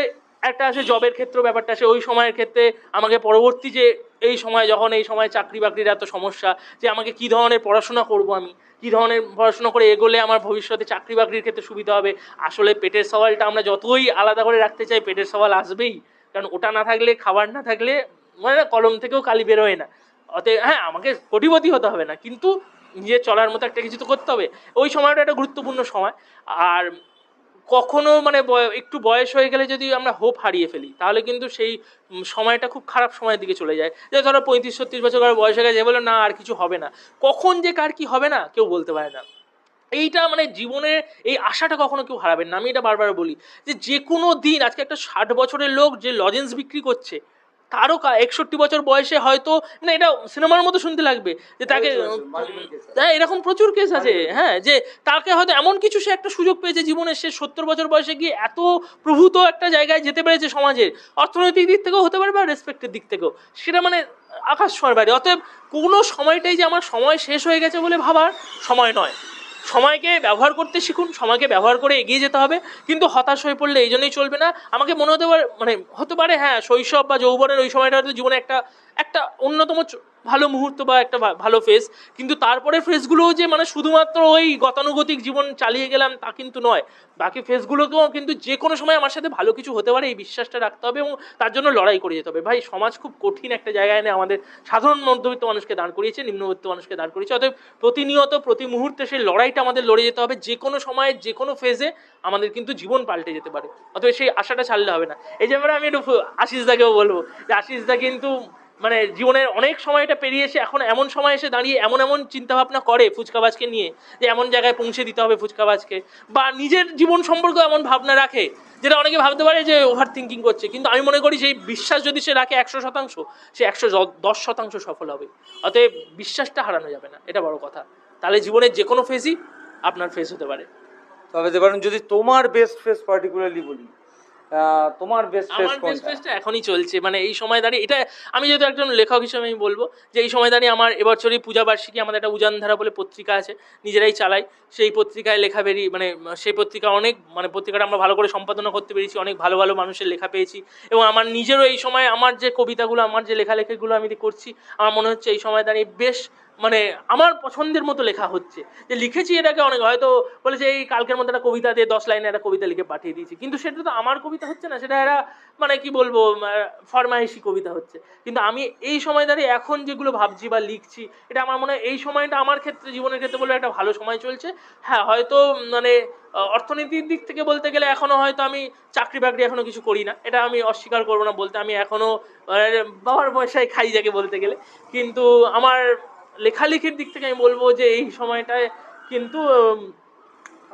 একটা আসে জবের ক্ষেত্র, ব্যাপারটা আসে ওই সময়ের ক্ষেত্রে আমাকে পরবর্তী যে এই সময়, যখন এই সময় চাকরি বাকরির এত সমস্যা, যে আমাকে কি ধরনের পড়াশোনা করব, আমি কি ধরনের পড়াশোনা করে এগোলে আমার ভবিষ্যতে চাকরি বাকরির ক্ষেত্রে সুবিধা হবে। আসলে পেটের সওয়ালটা আমরা যতই আলাদা করে রাখতে চাই, পেটের সওয়াল আসবেই, কারণ ওটা না থাকলে, খাবার না থাকলে মানে কলম থেকেও কালি বেরোয় না। অতএব হ্যাঁ, আমাকে কোটিপতি হতে হবে না, কিন্তু নিজের চলার মতো একটা কিছু তো করতে হবে। ওই সময়টা একটা গুরুত্বপূর্ণ সময়। আর কখনো মানে একটু বয়স হয়ে গেলে যদি আমরা হোপ হারিয়ে ফেলি, তাহলে কিন্তু সেই সময়টা খুব খারাপ সময়ের দিকে চলে যায়। যে ধরো 35-36 বছর বয়স হয়ে গেছে, বলে না আর কিছু হবে না, কখন যে কার কি হবে না কেউ বলতে পারে না। এইটা মানে জীবনের এই আশাটা কখনো কেউ হারাবেন না। আমি এটা বারবার বলি যে কোনো দিন, আজকে একটা 60 বছরের লোক যে লজেন্স বিক্রি করছে, তারও 61 বছর বয়সে হয়তো, মানে এটা সিনেমার মতো শুনতে লাগবে যে তাকে, হ্যাঁ এরকম প্রচুর কেস আছে, হ্যাঁ, যে তাকে হয়তো এমন কিছু সে একটা সুযোগ পেয়েছে জীবনে, সে 70 বছর বয়সে গিয়ে এত প্রভূত একটা জায়গায় যেতে পেরেছে সমাজের, অর্থনৈতিক দিক থেকেও হতে পারে বা রেসপেক্টের দিক থেকেও, সেটা মানে আকাশ ছোঁয়ার বাইরে। অতএব কোনো সময়টাই যে আমার সময় শেষ হয়ে গেছে বলে ভাবার সময় নয়। সময়কে ব্যবহার করতে শিখুন, সময়কে ব্যবহার করে এগিয়ে যেতে হবে। কিন্তু হতাশ হয়ে পড়লে এই জন্যই চলবে না। আমাকে মনে হতে পারে, মানে হতে পারে হ্যাঁ, শৈশব বা যৌবনের ওই সময়টা হয়তো জীবনে একটা একটা অন্যতম ভালো মুহূর্ত বা একটা ভালো ফেজ, কিন্তু তারপরে ফেজগুলোও যে মানে শুধুমাত্র ওই গতানুগতিক জীবন চালিয়ে গেলাম তা কিন্তু নয়। বাকি ফেজগুলোকেও কিন্তু যে কোনো সময় আমার সাথে ভালো কিছু হতে পারে, এই বিশ্বাসটা রাখতে হবে এবং তার জন্য লড়াই করে যেতে হবে। ভাই, সমাজ খুব কঠিন একটা জায়গায় এনে আমাদের সাধারণ মধ্যবিত্ত মানুষকে দাঁড় করিয়েছে, নিম্নবিত্ত মানুষকে দাঁড় করিয়েছে। অতএব প্রতিনিয়ত প্রতি মুহূর্তে সেই লড়াইটা আমাদের লড়ে যেতে হবে। যে কোনো সময়ে যে কোনো ফেজে আমাদের কিন্তু জীবন পাল্টে যেতে পারে, অতএব সেই আশাটা ছাড়লে হবে না। এই যে আমি একটু আশিস দাকেও বলবো যে আশিস দা কিন্তু মানে জীবনের অনেক সময়টা পেরিয়ে এসে এখন এমন সময় এসে দাঁড়িয়ে এমন এমন চিন্তাভাবনা করে ফুচকাবাজকে নিয়ে, যে এমন জায়গায় পৌঁছে দিতে হবে ফুচকাবাজকে, বা নিজের জীবন সম্পর্কে এমন ভাবনা রাখে যেটা অনেকে ভাবতে পারে যে ওভার থিঙ্কিং করছে, কিন্তু আমি মনে করি সেই বিশ্বাস যদি সে রাখে 100%, সে 110% সফল হবে। অতএব বিশ্বাসটা হারানো যাবে না, এটা বড় কথা। তাহলে জীবনের যে কোনো ফেজই আপনার ফেজ হতে পারে। তবে ধরুন যদি তোমার বেস্ট ফেজ পার্টিকুলারলি বলি, তোমার বেস্ট ফেস আমার বেস্ট কোনটা? ফেসটা এখনই চলছে, মানে এই সময় দাঁড়িয়ে এটা আমি যেহেতু একজন লেখক হিসেবে আমি বলবো যে এই সময় দাঁড়িয়ে আমার এবছরই পূজা বার্ষিকী, আমাদের একটা উজানধারা বলে পত্রিকা আছে, নিজেরাই চালাই। সেই পত্রিকায় লেখা বেরিয়ে মানে সেই পত্রিকা অনেক মানে পত্রিকাটা আমরা ভালো করে সম্পাদনা করতে পেরেছি, অনেক ভালো ভালো মানুষের লেখা পেয়েছি এবং আমার নিজেরও এই সময় আমার যে কবিতাগুলো আমার যে লেখালেখিগুলো আমি করছি আমার মনে হচ্ছে এই সময় দাঁড়িয়ে বেশ মানে আমার পছন্দের মতো লেখা হচ্ছে। যে লিখেছি এটাকে অনেক হয়তো বলেছে এই কালকের মধ্যে একটা কবিতা দিয়ে 10 লাইনে একটা কবিতা লিখে পাঠিয়ে দিয়েছি, কিন্তু সেটা তো আমার কবিতা হচ্ছে না, সেটা এরা মানে কি বলবো ফরমাইশি কবিতা হচ্ছে। কিন্তু আমি এই সময় দাঁড়িয়ে এখন যেগুলো ভাবছি বা লিখছি এটা আমার মনে হয় এই সময়টা আমার ক্ষেত্রে জীবনের ক্ষেত্রে বলে একটা ভালো সময় চলছে। হ্যাঁ হয়তো মানে অর্থনীতির দিক থেকে বলতে গেলে এখনো হয়তো আমি চাকরি বাকরি এখনো কিছু করি না, এটা আমি অস্বীকার করবো না বলতে, আমি এখনো বাবার পয়সায় খাই যাকে বলতে গেলে। কিন্তু আমার লেখালেখির দিক থেকে আমি বলবো যে এই সময়টায় কিন্তু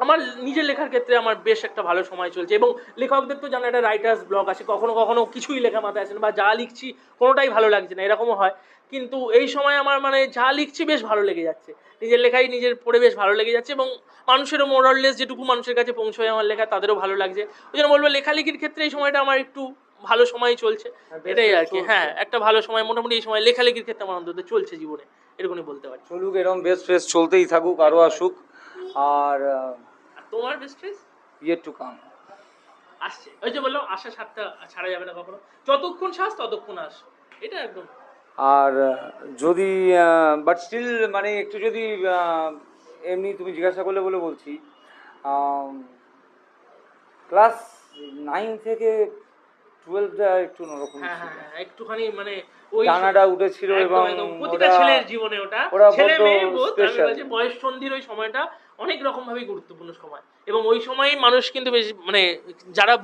আমার নিজের লেখার ক্ষেত্রে আমার বেশ একটা ভালো সময় চলছে। এবং লেখকদের তো জানো একটা রাইটার্স ব্লক আছে, কখনো কখনো কিছুই লেখা মাথায় আসে না বা যা লিখছি কোনোটাই ভালো লাগছে না, এরকমও হয়। কিন্তু এই সময় আমার মানে যা লিখছি বেশ ভালো লেগে যাচ্ছে, নিজের লেখাই নিজের পড়ে বেশ ভালো লেগে যাচ্ছে এবং মানুষেরও মোরাললেস যেটুকু মানুষের কাছে পৌঁছয় আমার লেখা তাদেরও ভালো লাগছে। ওই জন্য বলবো লেখালেখির ক্ষেত্রে এই সময়টা আমার একটু ভালো সময় চলছে, এটাই আর কি। হ্যাঁ একটা ভালো সময় মোটামুটি এই সময় লেখালেখির ক্ষেত্রে আমার অন্তত চলছে জীবনে, এরকমই বলতে পারি। চলুক এরকম বেস্ট ফেস চলতেই থাকুক, আরো আসুক। আর তোমার best friend yet to come আসছে, ওই যে বললাম আশা ছাড়া যাবে না কখনো, যতক্ষণ শ্বাস ততক্ষণ আস, এটা একদম। আর যদি বাট স্টিল মানে একটু যদি এমনি তুমি জিজ্ঞাসা করলে বলে বলছি, ক্লাস 9 থেকে 12টা একটু অন্যরকম হ্যাঁ ছিল। হ্যাঁ হ্যাঁ, একটুখানি মানে ওই ডানাটা উঠেছিল একদম, এবং একদম। প্রতিটা ওরা ছেলের জীবনে ওটা ওরা ছেলে বড্ড মেয়ে বোধ আমি special। বলছি বয়স সন্ধির ওই সময়টা অনেক রকম ভাবে গুরুত্বপূর্ণ সময় এবং ওই সময়ই মানুষ কিন্তু বেশ মানে যারা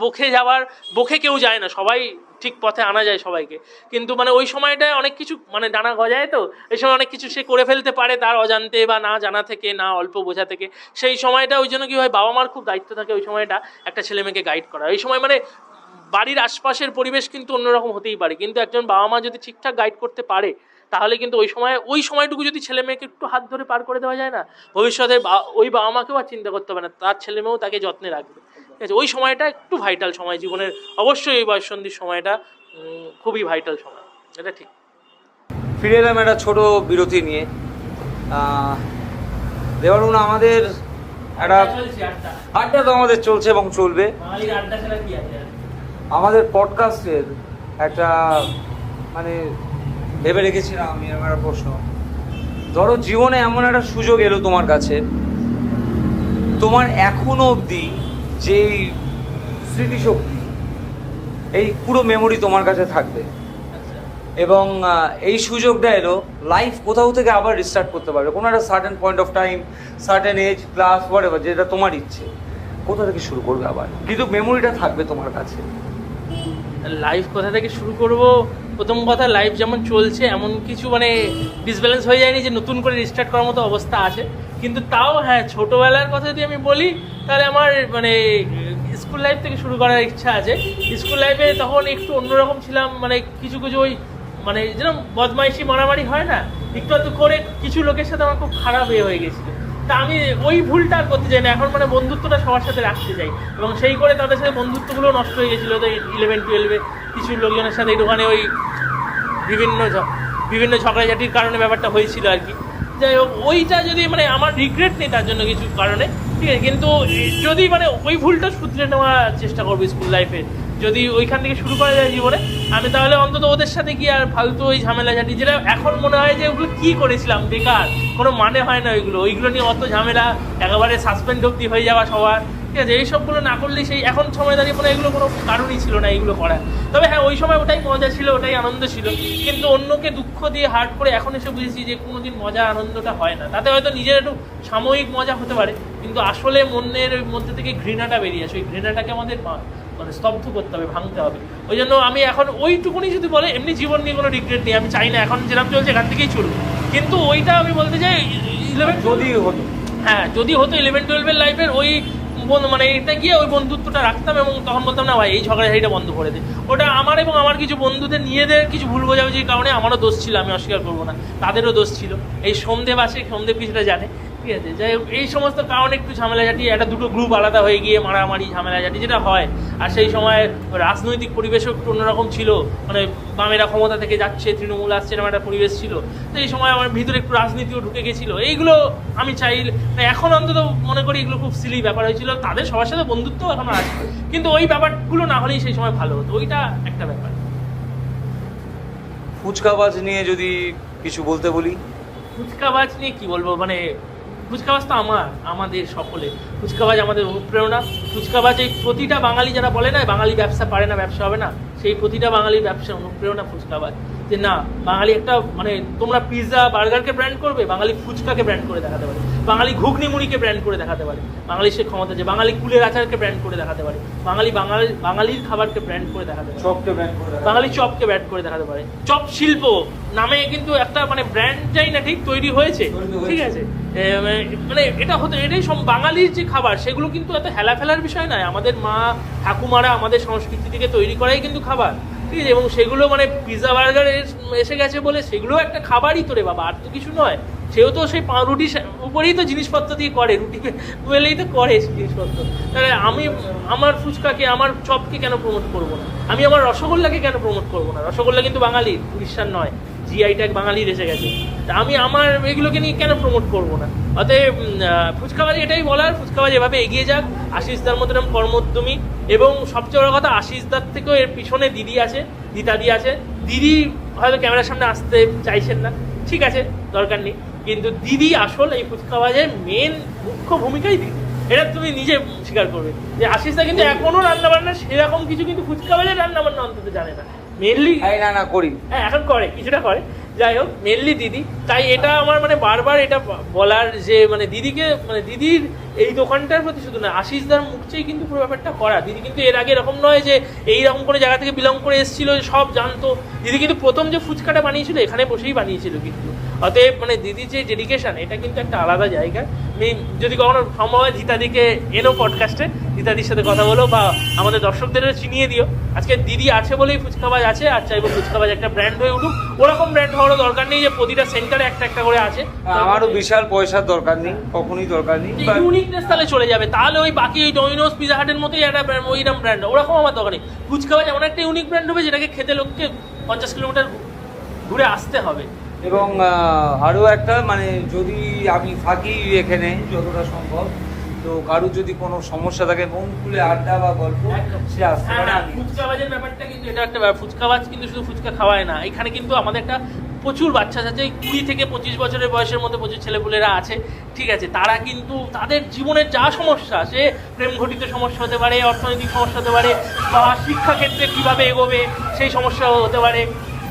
বখে কেউ যায় না, সবাই ঠিক পথে আনা যায় সবাইকে, কিন্তু মানে ওই সময়টায় অনেক কিছু মানে ডানা গজায়, তো এই সময় অনেক কিছু সে করে ফেলতে পারে তার অজান্তে বা না জানা থেকে না অল্প বোঝা থেকে। সেই সময়টা ওই জন্য কি হয় বাবা মার খুব দায়িত্ব থাকে ওই সময়টা একটা ছেলে মেয়েকে গাইড করা। এই সময় মানে বাড়ির আশপাশের পরিবেশ কিন্তু অন্যরকম হতেই পারে, কিন্তু একজন বাবা মা যদি ঠিকঠাক গাইড করতে পারে তাহলে কিন্তু ওই সময়টুকু যদি ছেলে মেয়েকে একটু হাত ধরে পার করে দেওয়া যায় না, ভবিষ্যতে ওই বাবা মাকেও আর চিন্তা করতে হবে না, তার ছেলে মেয়েও তাকে যত্নে রাখবে। ঠিক আছে, ওই সময়টা একটু ভাইটাল সময় জীবনের, অবশ্যই এই বয়ঃসন্ধির সময়টা খুবই ভাইটাল সময়, এটা ঠিক। ফিরে এলাম একটা ছোট বিরতি নিয়ে। দেবারুণ আমাদের একটা আড্ডা তো আমাদের চলছে এবং চলবে। আড্ডা ছাড়া কি আছে? আমাদের পডকাস্টের একটা মানে ভেবে রেখেছিলাম আমি আমার একটা প্রশ্ন, ধরো জীবনে এমন একটা সুযোগ এলো তোমার কাছে, তোমার এখনো অবধি যেই স্মৃতিশক্তি এই পুরো মেমোরি তোমার কাছে থাকবে এবং এই সুযোগটা এলো লাইফ কোথাও থেকে আবার রিস্টার্ট করতে পারবে, কোনো একটা certain point of time, certain age, class, whatever, যেটা তোমার ইচ্ছে, কোথা থেকে শুরু করবে আবার, কিন্তু মেমোরিটা থাকবে তোমার কাছে। লাইফ কোথা থেকে শুরু করব? প্রথম কথা লাইফ যেমন চলছে এমন কিছু মানে ডিসব্যালেন্স হয়ে যায়নি যে নতুন করে রিস্টার্ট করার মতো অবস্থা আছে, কিন্তু তাও হ্যাঁ ছোটোবেলার কথা যদি আমি বলি তাহলে আমার মানে স্কুল লাইফ থেকে শুরু করার ইচ্ছা আছে। স্কুল লাইফে তখন একটু অন্যরকম ছিলাম, মানে কিছু ওই মানে যেরকম বদমাইশি মারামারি হয় না, একটু করে কিছু লোকের সাথে আমার খুব খারাপ হয়ে গেছিলো, তা আমি ওই ভুলটা আর করতে চাই না, এখন মানে বন্ধুত্বটা সবার সাথে রাখতে চাই এবং সেই করে তাদের সাথে বন্ধুত্বগুলো নষ্ট হয়ে গেছিলো। তো 11-12 কিছু লোকজনের সাথে একটুখানি ওই বিভিন্ন ঝগড়াঝাটির কারণে ব্যাপারটা হয়েছিল আর কি। যাই হোক ওইটা যদি মানে আমার রিগ্রেট নেই তার জন্য কিছু কারণে, ঠিক আছে, কিন্তু যদি মানে ওই ভুলটা শুধরে নেওয়ার চেষ্টা করবো স্কুল লাইফে, যদি ওইখান থেকে শুরু করা যায় জীবনে, আমি তাহলে অন্তত ওদের সাথে কি আর ফালতু ওই ঝামেলাঝাটি, যেটা এখন মনে হয় যে ওগুলো কী করেছিলাম বেকার, কোনো মানে হয় না ওইগুলো নিয়ে অত ঝামেলা, একেবারে সাসপেন্ড অব্দি হয়ে যাওয়া সবার, ঠিক আছে, এইসবগুলো না করলেই সেই এখন সময় দাঁড়িয়ে মানে এগুলো কোনো কারণই ছিল না এইগুলো করার। তবে হ্যাঁ ওই সময় ওটাই মজা ছিল, ওটাই আনন্দ ছিল, কিন্তু অন্যকে দুঃখ দিয়ে হার্ট করে এখন এসে বুঝেছি যে কোনোদিন মজা আনন্দটা হয় না, তাতে হয়তো নিজের একটু সাময়িক মজা হতে পারে কিন্তু আসলে মনের মধ্যে থেকে ঘৃণাটা বেরিয়ে আসে, ওই ঘৃণাটাকে আমাদের মানে স্তব্ধ করতে হবে, ভাঙতে হবে। ওই জন্য আমি এখন ওইটুকুনি যদি বলে এমনি জীবন নিয়ে কোনো রিগ্রেট নেই, আমি চাই না এখন যেরকম চলছে এখান থেকেই চলুক, কিন্তু ওইটা আমি বলতে চাই 11 যদি হতো, হ্যাঁ যদি হতো 11-12 লাইফের ওই মানে এটা গিয়ে ওই বন্ধুত্বটা রাখতাম এবং তখন বলতাম না ভাই এই ঝগড়াঝাটিটা বন্ধ করে দে, ওটা আমার এবং আমার কিছু বন্ধুদের নিজেদের কিছু ভুল বোঝাবুঝির কারণে আমারও দোষ ছিল, আমি অস্বীকার করবো না, তাদেরও দোষ ছিল। এই সন্ধে কিছুটা জানে ঠিক আছে, যাই হোক এই সমস্ত কারণে একটু ঝামেলাঝাটি, একটা দুটো গ্রুপ আলাদা হয়ে গিয়ে মারামারি ঝামেলাঝাটি যেটা হয়। আর সেই সময় রাজনৈতিক পরিবেশও একটু অন্যরকম ছিল, মানে বামেরা ক্ষমতা থেকে যাচ্ছে, তৃণমূল আসছে, এরকম একটা পরিবেশ ছিল। তো এই সময় আমার ভিতরে একটু রাজনীতিও ঢুকে গেছিলো। এইগুলো আমি চাই, এখন অন্তত মনে করি এগুলো খুব সিলি ব্যাপার হয়েছিল। তাদের সবার সাথে বন্ধুত্ব এখনো আছে, কিন্তু ওই ব্যাপারগুলো না হলেই সেই সময় ভালো হতো, ওইটা একটা ব্যাপার। ফুচকাবাজ নিয়ে যদি কিছু বলতে বলি, ফুচকাবাজ নিয়ে কি বলবো, মানে ফুচকাবাজ তো আমাদের সকলে, ফুচকাবাজ আমাদের অনুপ্রেরণা। ফুচকাবাজ এই প্রতিটা বাঙালি যারা বলে না বাঙালি ব্যবসা পারে না, ব্যবসা হবে না, সেই প্রতিটা বাঙালির ব্যবসা অনুপ্রেরণা ফুচকাবাজ। যে না, বাঙালি একটা মানে তোমরা পিৎজা বার্গারকে ব্র্যান্ড করবে, বাঙালি ফুচকাকে ব্র্যান্ড করে দেখাতে পারে, বাঙালি ঘুগনি মুড়িকে ব্র্যান্ড করে দেখাতে পারে, বাঙালি সে ক্ষমতা যে বাঙালি কুলের আচারকে ব্র্যান্ড করে দেখাতে পারে, বাঙালির খাবারকে ব্র্যান্ড করে দেখাতে পারে, বাঙালি চপকে ব্র্যান্ড করে দেখাতে পারে। চপ শিল্প নামে কিন্তু একটা মানে ব্র্যান্ড যাই না ঠিক তৈরি হয়েছে, ঠিক আছে। মানে এটা হতো, এটাই সব বাঙালির যে খাবার সেগুলো কিন্তু এত হেলা ফেলার বিষয় নয়। আমাদের মা ঠাকুমারা আমাদের সংস্কৃতি থেকে তৈরি করাই কিন্তু খাবার, ঠিক আছে। এবং সেগুলো মানে পিৎজা বার্গার এসে গেছে বলে সেগুলো একটা খাবারই তো রে বাবা, আর তো কিছু নয়। সেও তো সেই রুটি উপরেই তো জিনিসপত্র দিয়ে করে, রুটি বেলেই তো করে জিনিসপত্র। তাহলে আমি আমার ফুচকাকে, আমার চপকে কেন প্রমোট করবো না? আমি আমার রসগোল্লাকে কেন প্রমোট করবো না? রসগোল্লা কিন্তু বাঙালির, উড়িষ্যার নয়, জিআই ট্যাগ বাঙালির এসে গেছে। তা আমি আমার এগুলোকে নিয়ে কেন প্রমোট করবো না? অতএব ফুচকাবাজি এটাই বলার, ফুচকাবাজি এভাবে এগিয়ে যাক, আশিসদার মতো এরকম কর্মোদ্যমী। এবং সবচেয়ে বড় কথা, আশিসদার থেকেও এর পিছনে দিদি আছে, দিতাদি আছে। দিদি হয়তো ক্যামেরার সামনে আসতে চাইছেন না, ঠিক আছে, দরকার নেই, কিন্তু দিদি আসল এই ফুচকাবাজের মেন মুখ্য ভূমিকাই দিদি। এটা তুমি নিজে স্বীকার করবে যে আশিসদা কিন্তু এখনো রান্নাবান্না সেরকম কিছু কিন্তু ফুচকাবাজের রান্নাবান্না অন্তত জানে না, মেনলি না করি, হ্যাঁ এখন করে, কিছুটা করে, যাই হোক মেনলি দিদি। তাই এটা আমার মানে বারবার এটা বলার যে মানে দিদিকে, মানে দিদির এই দোকানটার প্রতি শুধু না, আশিসদার মুখছেই কিন্তু পুরো ব্যাপারটা করা। দিদি কিন্তু এর আগে এরকম নয় যে এইরকম কোনো জায়গা থেকে বিলং করে এসেছিল, সব জানতো। দিদি কিন্তু প্রথম যে ফুচকাটা বানিয়েছিল এখানে বসেই বানিয়েছিল কিন্তু। অতএব মানে দিদির যে ডেডিকেশন, এটা কিন্তু একটা আলাদা জায়গা। আমি যদি কখনো সম্ভব হয় জিতাদিকে এনো পডকাস্টে, জিতাদির সাথে কথা বলো বা আমাদের দর্শকদের চিনিয়ে দিও। আজকে দিদি আছে বলেই ফুচকাবাজ আছে, আর চাইবো ফুচকাবাজ একটা ব্র্যান্ড হয়ে উঠুক। ওরকম ব্র্যান্ড হওয়ারও দরকার নেই যে প্রতিটা সেন্টারে একটা একটা করে আছে। আমারও বিশাল পয়সার দরকার নেই, কখনোই দরকার নেই। ইউনিকনেস তাহলে চলে যাবে, তাহলে ওই বাকি ওই ডমিনোস পিজা হাটের মতোই একটা ওইরকম ব্র্যান্ড, ওরকম আমার দরকার নেই। ফুচকাবাজ এমন একটা ইউনিক ব্র্যান্ড হবে যেটাকে খেতে লোককে 50 কিলোমিটার ঘুরে আসতে হবে। এবং আরও একটা মানে যদি আমি থাকি এখানে যতটা সম্ভব, তো কারোর যদি কোনো সমস্যা থাকে মন খুলে আড্ডা বা গল্প সে আসতে পারে। ফুচকাবাজের ব্যাপারটা কিন্তু এটা একটা ফুচকাবাজ কিন্তু শুধু ফুচকা খাওয়ায় না, এখানে কিন্তু আমাদের একটা প্রচুর বাচ্চা আছে, 20 থেকে 25 বছরের বয়সের মধ্যে প্রচুর ছেলেপুলেরা আছে, ঠিক আছে। তারা কিন্তু তাদের জীবনের যা সমস্যা, সে প্রেম ঘটিত সমস্যা হতে পারে, অর্থনৈতিক সমস্যা হতে পারে, বা শিক্ষাক্ষেত্রে কীভাবে এগোবে সেই সমস্যা হতে পারে,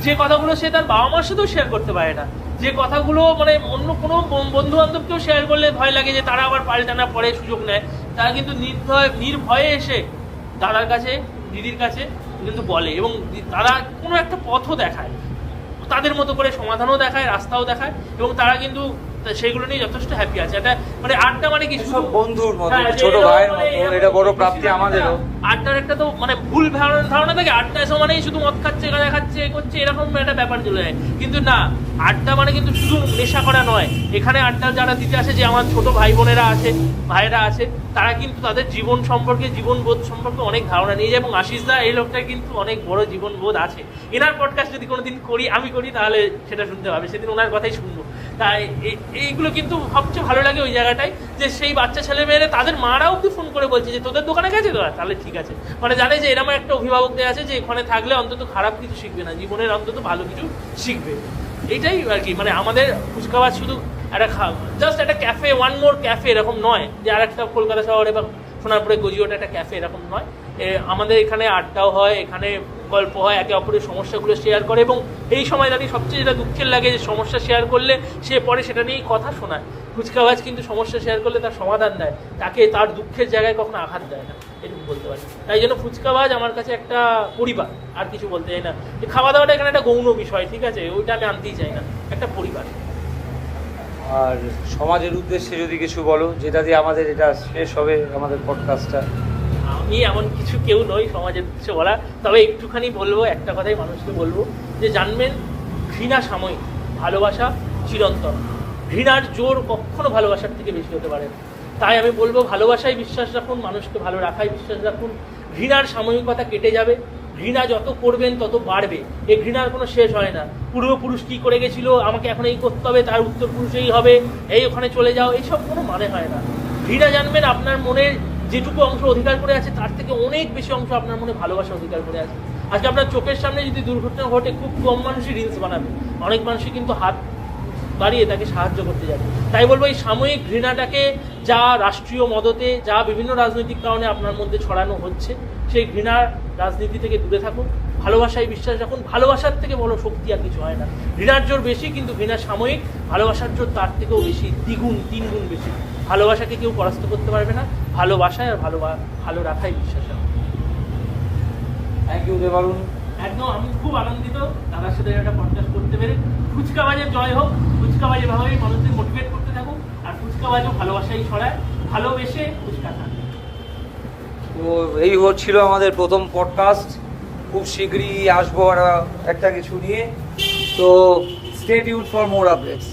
যে কথাগুলো সে তার বাবা মার সাথেও শেয়ার করতে পারে না, যে কথাগুলো মানে অন্য কোনো বন্ধু বান্ধবকেও শেয়ার করলে ভয় লাগে যে তারা আবার পাল্টানা পরে সুযোগ নেয়, তারা কিন্তু নির্ভয়ে এসে দাদার কাছে, দিদির কাছে কিন্তু বলে, এবং তারা কোনো একটা পথও দেখায়, তাদের মতো করে সমাধানও দেখায়, রাস্তাও দেখায়, এবং তারা কিন্তু সেইগুলো নিয়ে যথেষ্ট হ্যাপি আছে। এটা মানে আড্ডা মানে কি সব বন্ধুর মতো, ছোট ভাইয়ের মতো, এটা বড় প্রাপ্তি আমাদেরও। আড্ডার একটা তো মানে ভুল ধারণা থাকে, আড্ডা সমানেই শুধু মদ খাচ্ছে, গাঁজা খাচ্ছে, করছে, এরকম একটা ব্যাপার চলে যায়। কিন্তু না, আড্ডা মানে কিন্তু শুধু নেশা করা নয়। এখানে আড্ডা যারা দিতে আসে, যে আমার ছোট ভাই বোনেরা আছে, ভাইয়েরা আছে, তারা কিন্তু তাদের জীবন সম্পর্কে, জীবনবোধ সম্পর্কে অনেক ধারণা নিয়ে যায়। এবং আশিসদা এই লোকটার কিন্তু অনেক বড় জীবনবোধ আছে। এনার পডকাস্ট যদি কোনোদিন আমি করি তাহলে সেটা শুনতে হবে, সেদিন ওনার কথাই শুনবো। তাই এইগুলো কিন্তু সবচেয়ে ভালো লাগে ওই জায়গাটায়, যে সেই বাচ্চা ছেলে মেয়েরা তাদের মারা অব্দি ফোন করে বলছে যে তোদের দোকানে গেছে তো, তাহলে ঠিক আছে, মানে জানে যে এরকম একটা অভিভাবকদের আছে যে এখানে থাকলে অন্তত খারাপ কিছু শিখবে না, জীবনের অন্তত ভালো কিছু শিখবে। এইটাই আর কি, মানে আমাদের ফুচকাবাজ শুধু একটা জাস্ট একটা ক্যাফে, ওয়ান মোর ক্যাফে এরকম নয়, যে আর একটা কলকাতা শহরে বা সোনারপুরে গজিওটা একটা ক্যাফে এরকম নয়। আমাদের এখানে আড্ডাও হয়, এখানে গল্প হয়, একে অপরের সমস্যাগুলো শেয়ার করে, এবং এই সময় দাঁড়িয়ে সবচেয়ে যেটা দুঃখের লাগে যে সমস্যা শেয়ার করলে সে পরে সেটা নিয়েই কথা শোনায়। ফুচকাবাজ কিন্তু সমস্যা শেয়ার করলে তার সমাধান দেয়, তাকে তার দুঃখের জায়গায় কখনো আঘাত দেয় না, এরকম বলতে পারি। তাই জন্য ফুচকাবাজ আমার কাছে একটা পরিবার, আর কিছু বলতে চাই না। খাওয়া দাওয়াটা এখানে একটা গৌণ বিষয়, ঠিক আছে, ওইটা আমি আনতেই চাই না, একটা পরিবার। আর সমাজের উদ্দেশ্যে যদি কিছু বলো, যেটা দিয়ে আমাদের এটা শেষ হবে আমাদের পডকাস্টটা। আমি এমন কিছু কেউ নই সমাজের কিছু বলা, তবে একটুখানি বলবো, একটা কথাই মানুষকে বলবো, যে জানবেন ঘৃণা সাময়িক, ভালোবাসা চিরন্তন। ঘৃণার জোর কখনো ভালোবাসার থেকে বেশি হতে পারে না। তাই আমি বলবো ভালোবাসায় বিশ্বাস রাখুন, মানুষকে ভালো রাখায় বিশ্বাস রাখুন। ঘৃণার সাময়িকতা কেটে যাবে, ঘৃণা যত করবেন তত বাড়বে। এই ঘৃণার কোনো শেষ হয় না। পূর্বপুরুষ কী করে গেছিল, আমাকে এখন এই করতে হবে, তার উত্তর পুরুষেই হবে, এই ওখানে চলে যাও, এইসব কোনো মানে হয় না। ঘৃণা জানবেন আপনার মনের যেটুকু অংশ অধিকার করে আছে তার থেকে অনেক বেশি অংশ আপনার মনে ভালোবাসা অধিকার করে আছে। আজকে আপনার চোখের সামনে যদি দুর্ঘটনা ঘটে, খুব কম মানুষই রিলস বানাবে, অনেক মানুষই কিন্তু হাত বাড়িয়ে তাকে সাহায্য করতে যাবে। তাই বলবো এই সাময়িক ঘৃণাটাকে, যা রাষ্ট্রীয় মদতে, যা বিভিন্ন রাজনৈতিক কারণে আপনার মধ্যে ছড়ানো হচ্ছে, সেই ঘৃণার রাজনীতি থেকে দূরে থাকুন, ভালোবাসায় বিশ্বাস রাখুন। ভালোবাসার থেকে বড় শক্তি আর কিছু হয় না। ঘৃণার জোর বেশি, কিন্তু ঘৃণা সাময়িক, ভালোবাসার জোর তার থেকেও বেশি, দ্বিগুণ তিনগুণ বেশি। ভালোবাসাকে কেউ পরাস্ত করতে পারবে না। ভালোবাসায় আর ভালো রাখাই বিশ্বাস রাখুন। Thank you Debarun. একদম, আমি খুব আনন্দিত দাদার সাথে একটা পডকাস্ট করতে পেরে। ফুচকাবাজের জয় হোক, ফুচকাবাজ এভাবেই মানুষদের মোটিভেট করতে থাকুক, আর ফুচকাবাজও ভালোবাসাই ছড়ায়, ভালোবেসে ফুচকা খান। তো এই হচ্ছিল আমাদের প্রথম পডকাস্ট। খুব শীঘ্রই আসবো আর একটা কিছু নিয়ে। তো stay tuned for more updates.